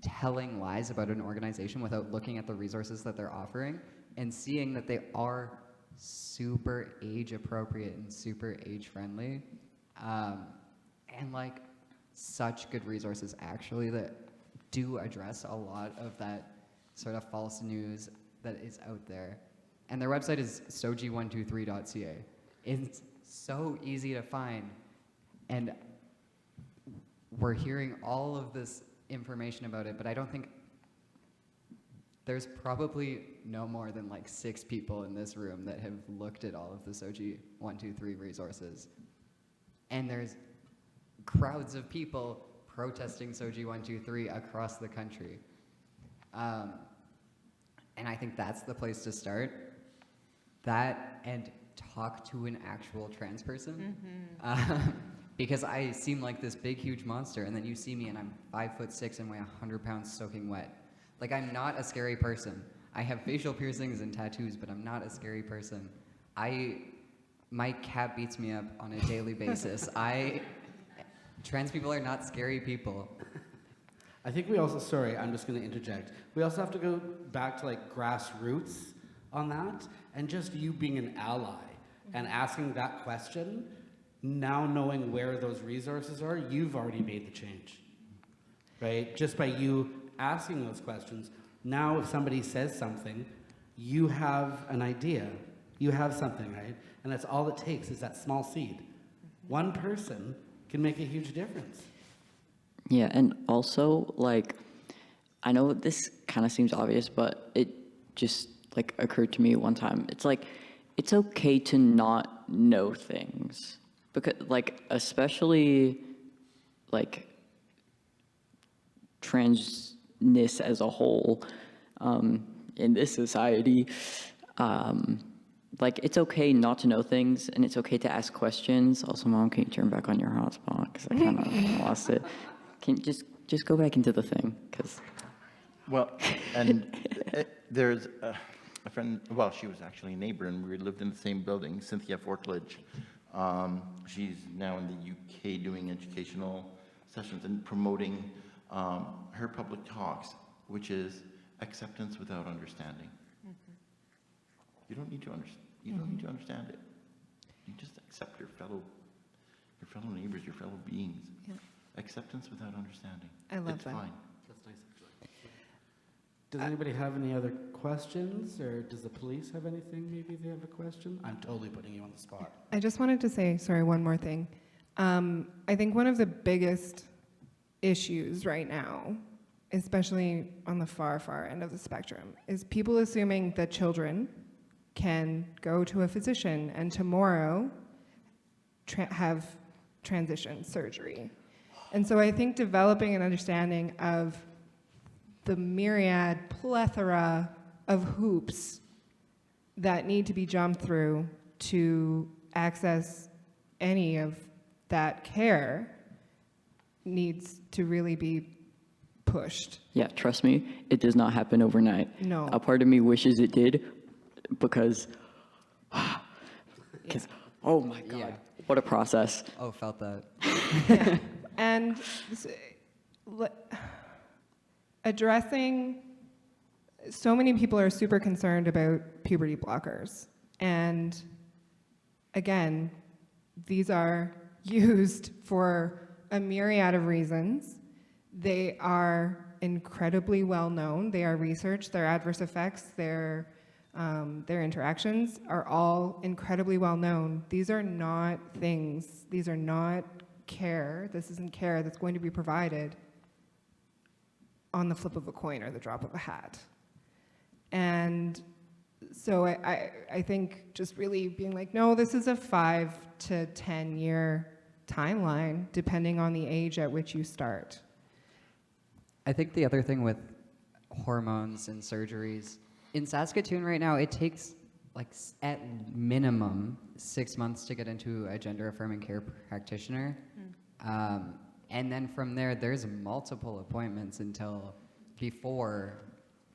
telling lies about an organization without looking at the resources that they're offering and seeing that they are super age appropriate and super age friendly, and like such good resources actually that do address a lot of that sort of false news that is out there. And their website is soji123.ca. It's so easy to find, and we're hearing all of this information about it, but I don't think there's probably no more than like 6 people in this room that have looked at all of the SOGI 123 resources. And there's crowds of people protesting SOGI 123 across the country. And I think that's the place to start. That and talk to an actual trans person. Because I seem like this big, huge monster, and then you see me and I'm 5'6" and weigh 100 pounds soaking wet. Like, I'm not a scary person. I have facial piercings and tattoos, but I'm not a scary person. My cat beats me up on a daily basis. Trans people are not scary people. I think we also, sorry, I'm just going to interject. We also have to go back to like grassroots on that, and just you being an ally and asking that question, now knowing where those resources are, you've already made the change, right? Just by you asking those questions, now if somebody says something, you have an idea, you have something, right? And that's all it takes is that small seed. One person can make a huge difference. Yeah, and also, like, I know this kind of seems obvious, but it just, like, occurred to me one time. It's like, it's okay to not know things, because like especially like transness as a whole in this society, like it's okay not to know things and it's okay to ask questions. Also, Mom, can you turn back on your hotspot because I kind of lost it. Can you just go back into the thing because. Well, and there's a friend, well, she was actually a neighbor, and we lived in the same building, Cynthia Fortledge. She's now in the UK doing educational sessions and promoting her public talks, which is acceptance without understanding. You don't need to understand. You don't need to understand it. You just accept your fellow neighbors, your fellow beings. Yeah. Acceptance without understanding. I love it's that. Fine. That's nice, actually. Does anybody have any other questions, or does the police have anything? Maybe they have a question? I'm totally putting you on the spot. I just wanted to say, sorry, one more thing. I think one of the biggest issues right now, especially on the far, far end of the spectrum, is people assuming that children can go to a physician and tomorrow have transition surgery. And so I think developing an understanding of the myriad plethora of hoops that need to be jumped through to access any of that care needs to really be pushed. Yeah, trust me, it does not happen overnight. No. A part of me wishes it did because, oh my God, Yeah. what a process. Oh, felt that. Yeah. And addressing, so many people are super concerned about puberty blockers. And again, these are used for a myriad of reasons. They are incredibly well known. They are researched, their adverse effects, their interactions are all incredibly well known. These are not things, these are not care, this isn't care that's going to be provided on the flip of a coin or the drop of a hat. And so I think just really being like, no, this is a 5 to 10 year timeline, depending on the age at which you start. I think the other thing with hormones and surgeries, in Saskatoon right now, it takes like at minimum 6 months to get into a gender affirming care practitioner. And then from there, there's multiple appointments until before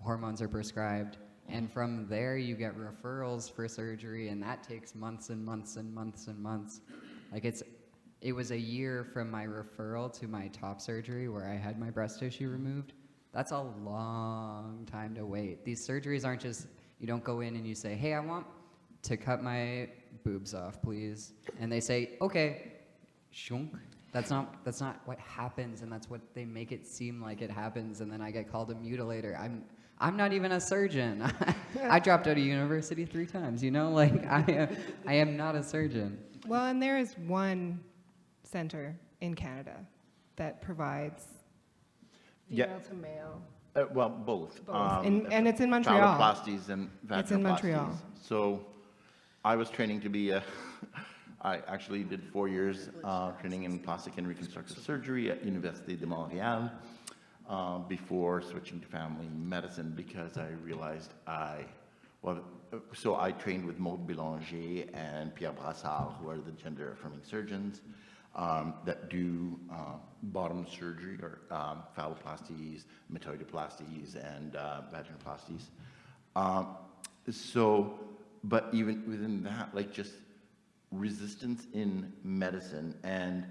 hormones are prescribed. And from there, you get referrals for surgery, and that takes months and months and months and months. Like it was a year from my referral to my top surgery where I had my breast tissue removed. That's a long time to wait. These surgeries aren't just, you don't go in and you say, hey, I want to cut my boobs off, please. And they say, okay, shunk. That's not what happens, and that's what they make it seem like it happens, and then I get called a mutilator. I'm not even a surgeon. I dropped out of university 3 times, you know? Like, I am not a surgeon. Well, and there is one center in Canada that provides Yeah. female to male. Well, both. Both. And it's in Montreal. Phalloplasties and vaginoplasties. It's in Montreal. So I was training to be I actually did 4 years training in plastic and reconstructive surgery at Université de Montréal before switching to family medicine because I realized so I trained with Maud Bélanger and Pierre Brassard, who are the gender affirming surgeons that do bottom surgery or phalloplasties, metoidoplasties, and vaginoplasties. But even within that, like just resistance in medicine and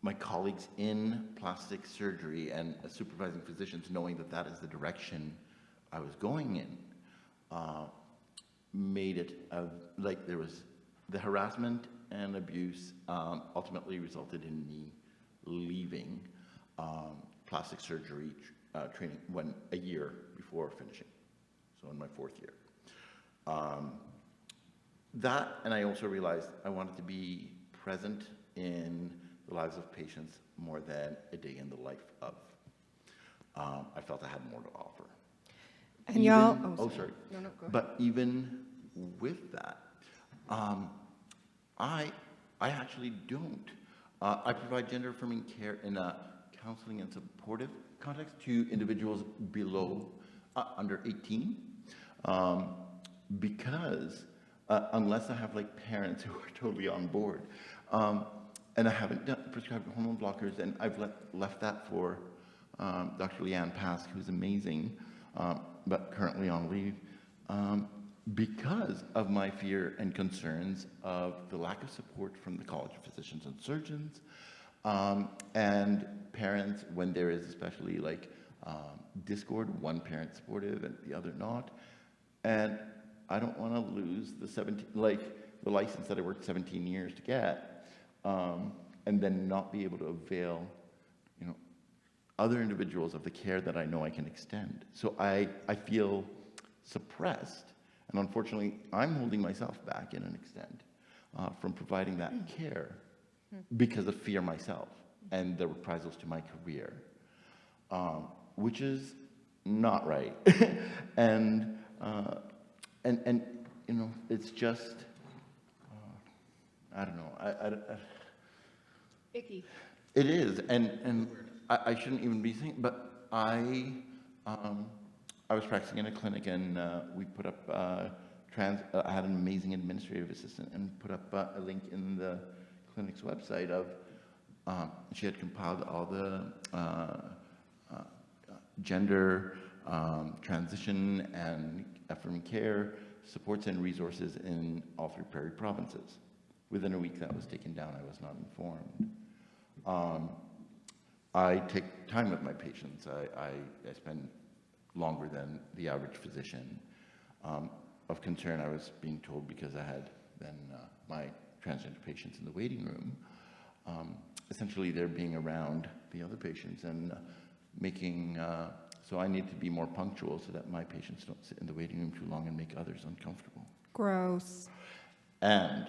my colleagues in plastic surgery and supervising physicians knowing that that is the direction I was going in made it like there was the harassment and abuse ultimately resulted in me leaving plastic surgery training a year before finishing, so in my 4th year. That, and I also realized I wanted to be present in the lives of patients more than a day in the life of. I felt I had more to offer. And y'all, Sorry. No, go ahead. But even with that, I actually don't. I provide gender affirming care in a counseling and supportive context to individuals below, under 18, because unless I have like parents who are totally on board, and I haven't prescribed hormone blockers, and I've left that for Dr. Leanne Pask, who's amazing, but currently on leave, because of my fear and concerns of the lack of support from the College of Physicians and Surgeons, and parents, when there is especially like discord, one parent supportive and the other not, and I don't want to lose the license that I worked 17 years to get, and then not be able to avail, other individuals of the care that I know I can extend. So I feel suppressed, and unfortunately, I'm holding myself back in an extent from providing that care because of fear myself and the reprisals to my career, which is not right. and it's just, I don't know. Icky. It is, and I shouldn't even be saying, but I was practicing in a clinic, and we put up I had an amazing administrative assistant, and put up a link in the clinic's website of she had compiled all the gender, transition, and affirming care supports and resources in all 3 prairie provinces. Within a week that was taken down. I was not informed. I take time with my patients. I spend longer than the average physician. Of concern, I was being told, because I had then my transgender patients in the waiting room, essentially they're being around the other patients and making, so I need to be more punctual so that my patients don't sit in the waiting room too long and make others uncomfortable. Gross. And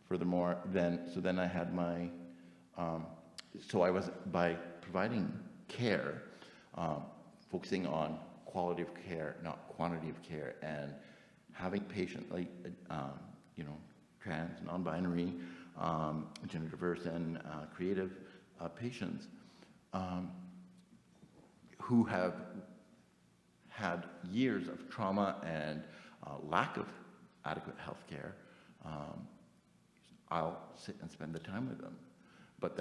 furthermore, then I had my, so I was, by providing care, focusing on quality of care, not quantity of care, and having patient, like, trans, non-binary, gender diverse, and creative patients who have had years of trauma and lack of adequate health care, I'll sit and spend the time with them. But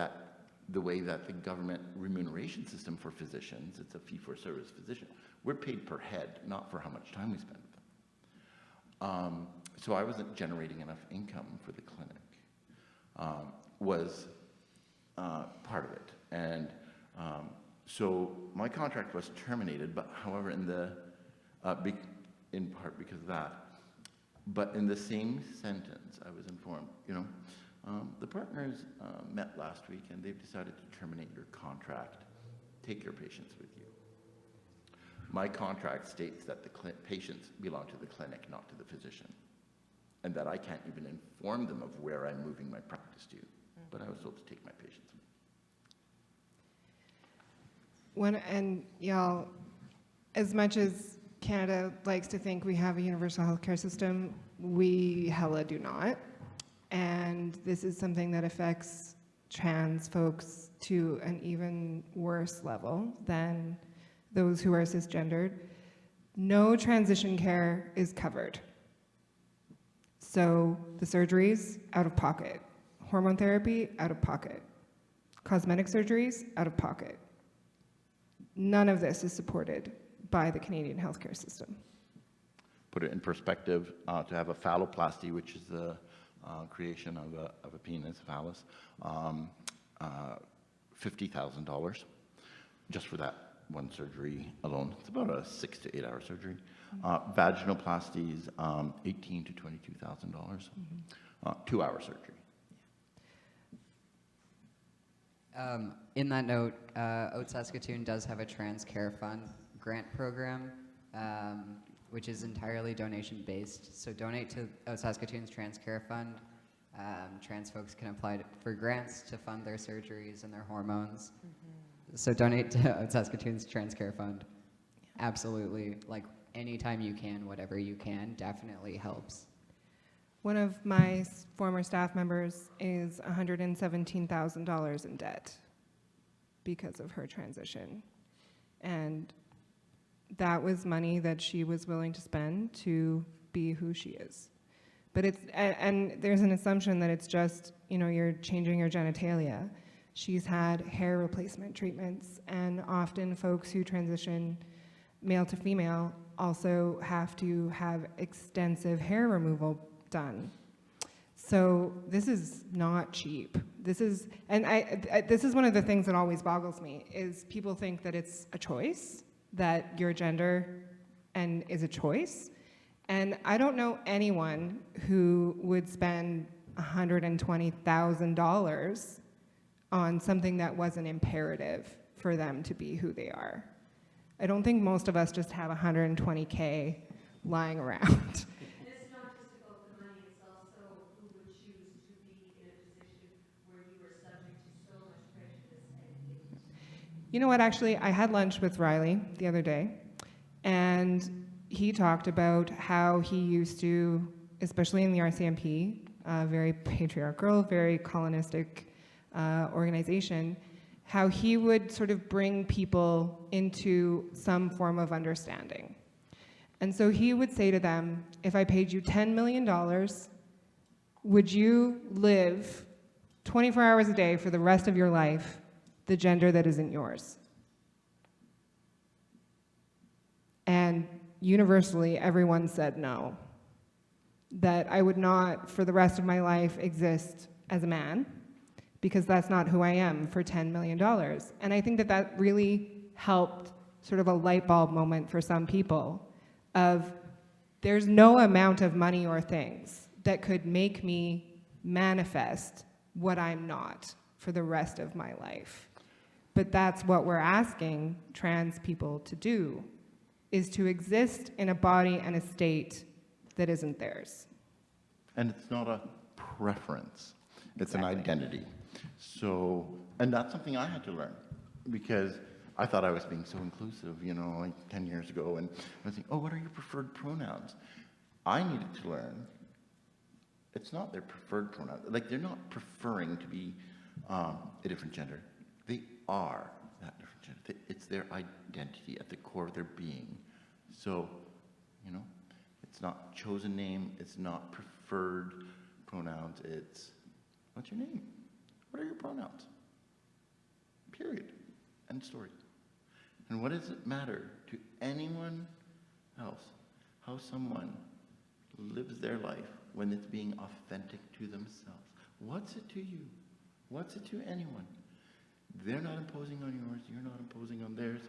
the way that the government remuneration system for physicians, it's a fee-for-service physician, we're paid per head, not for how much time we spend with them. So I wasn't generating enough income for the clinic, was part of it. And so my contract was terminated, but however, in part because of that. But in the same sentence, I was informed, the partners met last week, and they've decided to terminate your contract. Take your patients with you. My contract states that the patients belong to the clinic, not to the physician, and that I can't even inform them of where I'm moving my practice to. But I was told to take my patients with me. And y'all, as much as Canada likes to think we have a universal healthcare system, we hella do not. And this is something that affects trans folks to an even worse level than those who are cisgendered. No transition care is covered. So the surgeries, out of pocket. Hormone therapy, out of pocket. Cosmetic surgeries, out of pocket. None of this is supported by the Canadian healthcare system. Put it in perspective, to have a phalloplasty, which is the creation of a penis, phallus, $50,000 just for that one surgery alone. It's about a 6 to 8 hour surgery. Vaginoplasties, $18,000 to $22,000. 2 hour surgery. In that note, Oat Saskatoon does have a Trans Care Fund grant program, which is entirely donation-based. So donate to Oat Saskatoon's Trans Care Fund. Trans folks can apply for grants to fund their surgeries and their hormones. So donate to Oat Saskatoon's Trans Care Fund. Absolutely, like anytime you can, whatever you can, definitely helps. One of my former staff members is $117,000 in debt because of her transition. And that was money that she was willing to spend to be who she is. But and there's an assumption that it's just, you're changing your genitalia. She's had hair replacement treatments, and often folks who transition male to female also have to have extensive hair removal done. So this is not cheap. This is one of the things that always boggles me, is people think that it's a choice, that your gender is a choice. And I don't know anyone who would spend $120,000 on something that wasn't imperative for them to be who they are. I don't think most of us just have $120K lying around. And it's not just about the money, it's also who would choose to be in a position where you are subject to so much prejudice and hate. You know what, actually, I had lunch with Riley the other day, and he talked about how he used to, especially in the RCMP, a very patriarchal, very colonistic organization, how he would sort of bring people into some form of understanding. And so he would say to them, if I paid you $10 million, would you live 24 hours a day for the rest of your life the gender that isn't yours? And universally, everyone said no. That I would not, for the rest of my life, exist as a man, because that's not who I am for $10 million. And I think that that really helped sort of a light bulb moment for some people of, there's no amount of money or things that could make me manifest what I'm not for the rest of my life. But that's what we're asking trans people to do, is to exist in a body and a state that isn't theirs. And it's not a preference, it's Exactly. an identity. So, and that's something I had to learn, because I thought I was being so inclusive, like 10 years ago, and I was thinking, oh, what are your preferred pronouns? I needed to learn, it's not their preferred pronoun. Like, they're not preferring to be a different gender. They are that different gender. It's their identity at the core of their being. So, it's not chosen name, it's not preferred pronouns, it's, what's your name? What are your pronouns? Period. End story. And what does it matter to anyone else how someone lives their life when it's being authentic to themselves? What's it to you? What's it to anyone? They're not imposing on yours, you're not imposing on theirs,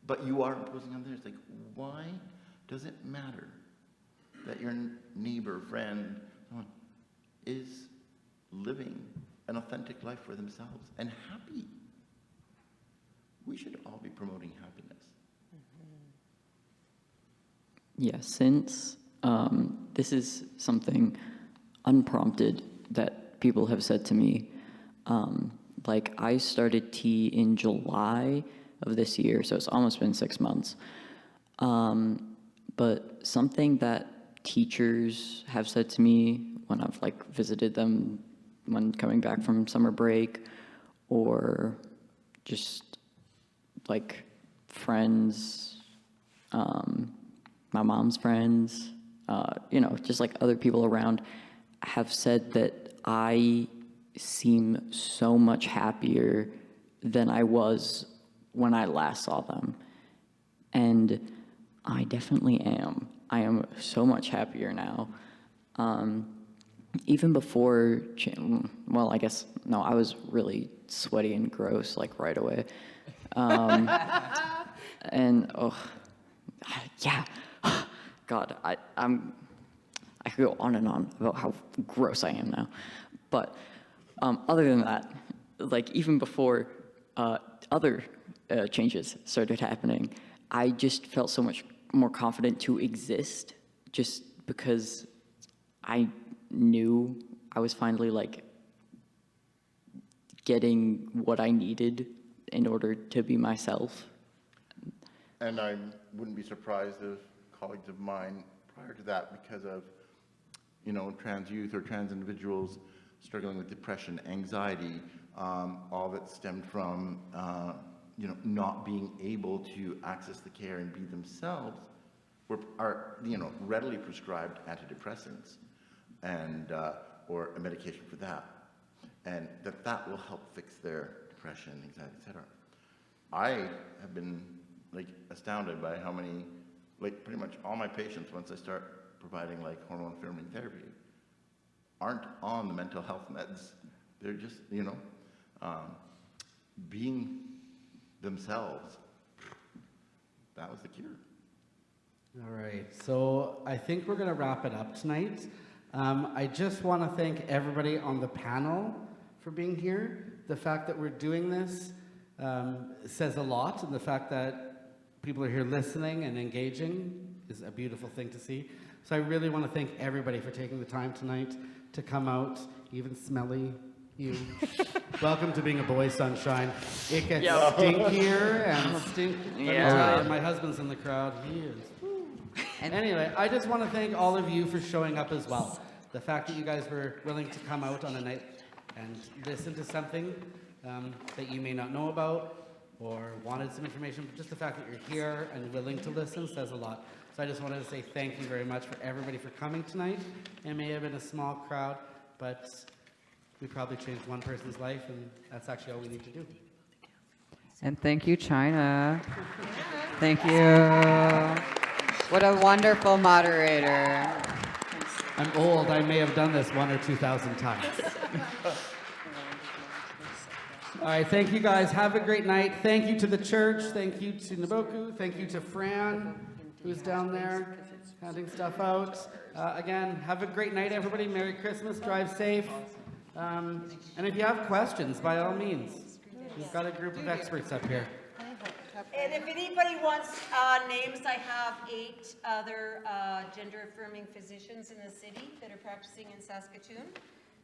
but you are imposing on theirs. Like, why does it matter that your neighbor, friend, someone is living an authentic life for themselves and happy? We should all be promoting happiness. Yeah, since this is something unprompted that people have said to me, like I started tea in July of this year, so it's almost been 6 months. But something that teachers have said to me when I've visited them when coming back from summer break, or just friends, my mom's friends, just other people around, have said that I seem so much happier than I was when I last saw them. And I definitely am. I am so much happier now. Even before, well, I guess, no, I was really sweaty and gross, right away. And, yeah, God, I could go on and on about how gross I am now. But other than that, even before other changes started happening, I just felt so much more confident to exist, just because I knew I was finally getting what I needed in order to be myself. And I wouldn't be surprised if colleagues of mine prior to that, because of, trans youth or trans individuals struggling with depression, anxiety, all of it stemmed from, not being able to access the care and be themselves, are readily prescribed antidepressants and or a medication for that, and that will help fix their depression, anxiety, etc. I have been astounded by how many, pretty much all my patients, once I start providing hormone affirming therapy, aren't on the mental health meds. They're just being themselves. That was the cure. All right, so I think we're going to wrap it up tonight. I just want to thank everybody on the panel for being here. The fact that we're doing this says a lot, and the fact that people are here listening and engaging is a beautiful thing to see. So I really want to thank everybody for taking the time tonight to come out, even smelly you. Welcome to being a boy, sunshine. It gets stinkier and stinkier. My husband's in the crowd. He is. Anyway, I just want to thank all of you for showing up as well. The fact that you guys were willing to come out on a night and listen to something that you may not know about or wanted some information, but just the fact that you're here and willing to listen says a lot. So I just wanted to say thank you very much for everybody for coming tonight. It may have been a small crowd, but we probably changed one person's life, and that's actually all we need to do. And thank you, China. Thank you. What a wonderful moderator. I'm old. I may have done this 1,000 or 2,000 times. All right, thank you guys. Have a great night. Thank you to the church. Thank you to Naboku. Thank you to Fran, who's down there handing stuff out. Again, have a great night, everybody. Merry Christmas. Drive safe. And if you have questions, by all means, we've got a group of experts up here. And if anybody wants names, I have 8 other gender-affirming physicians in the city that are practicing in Saskatoon.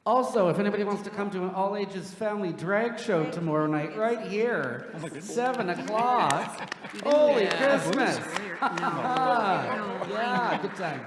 Also, if anybody wants to come to an all-ages family drag show tomorrow night, right here, 7 o'clock. Holy Christmas! Yeah, good time.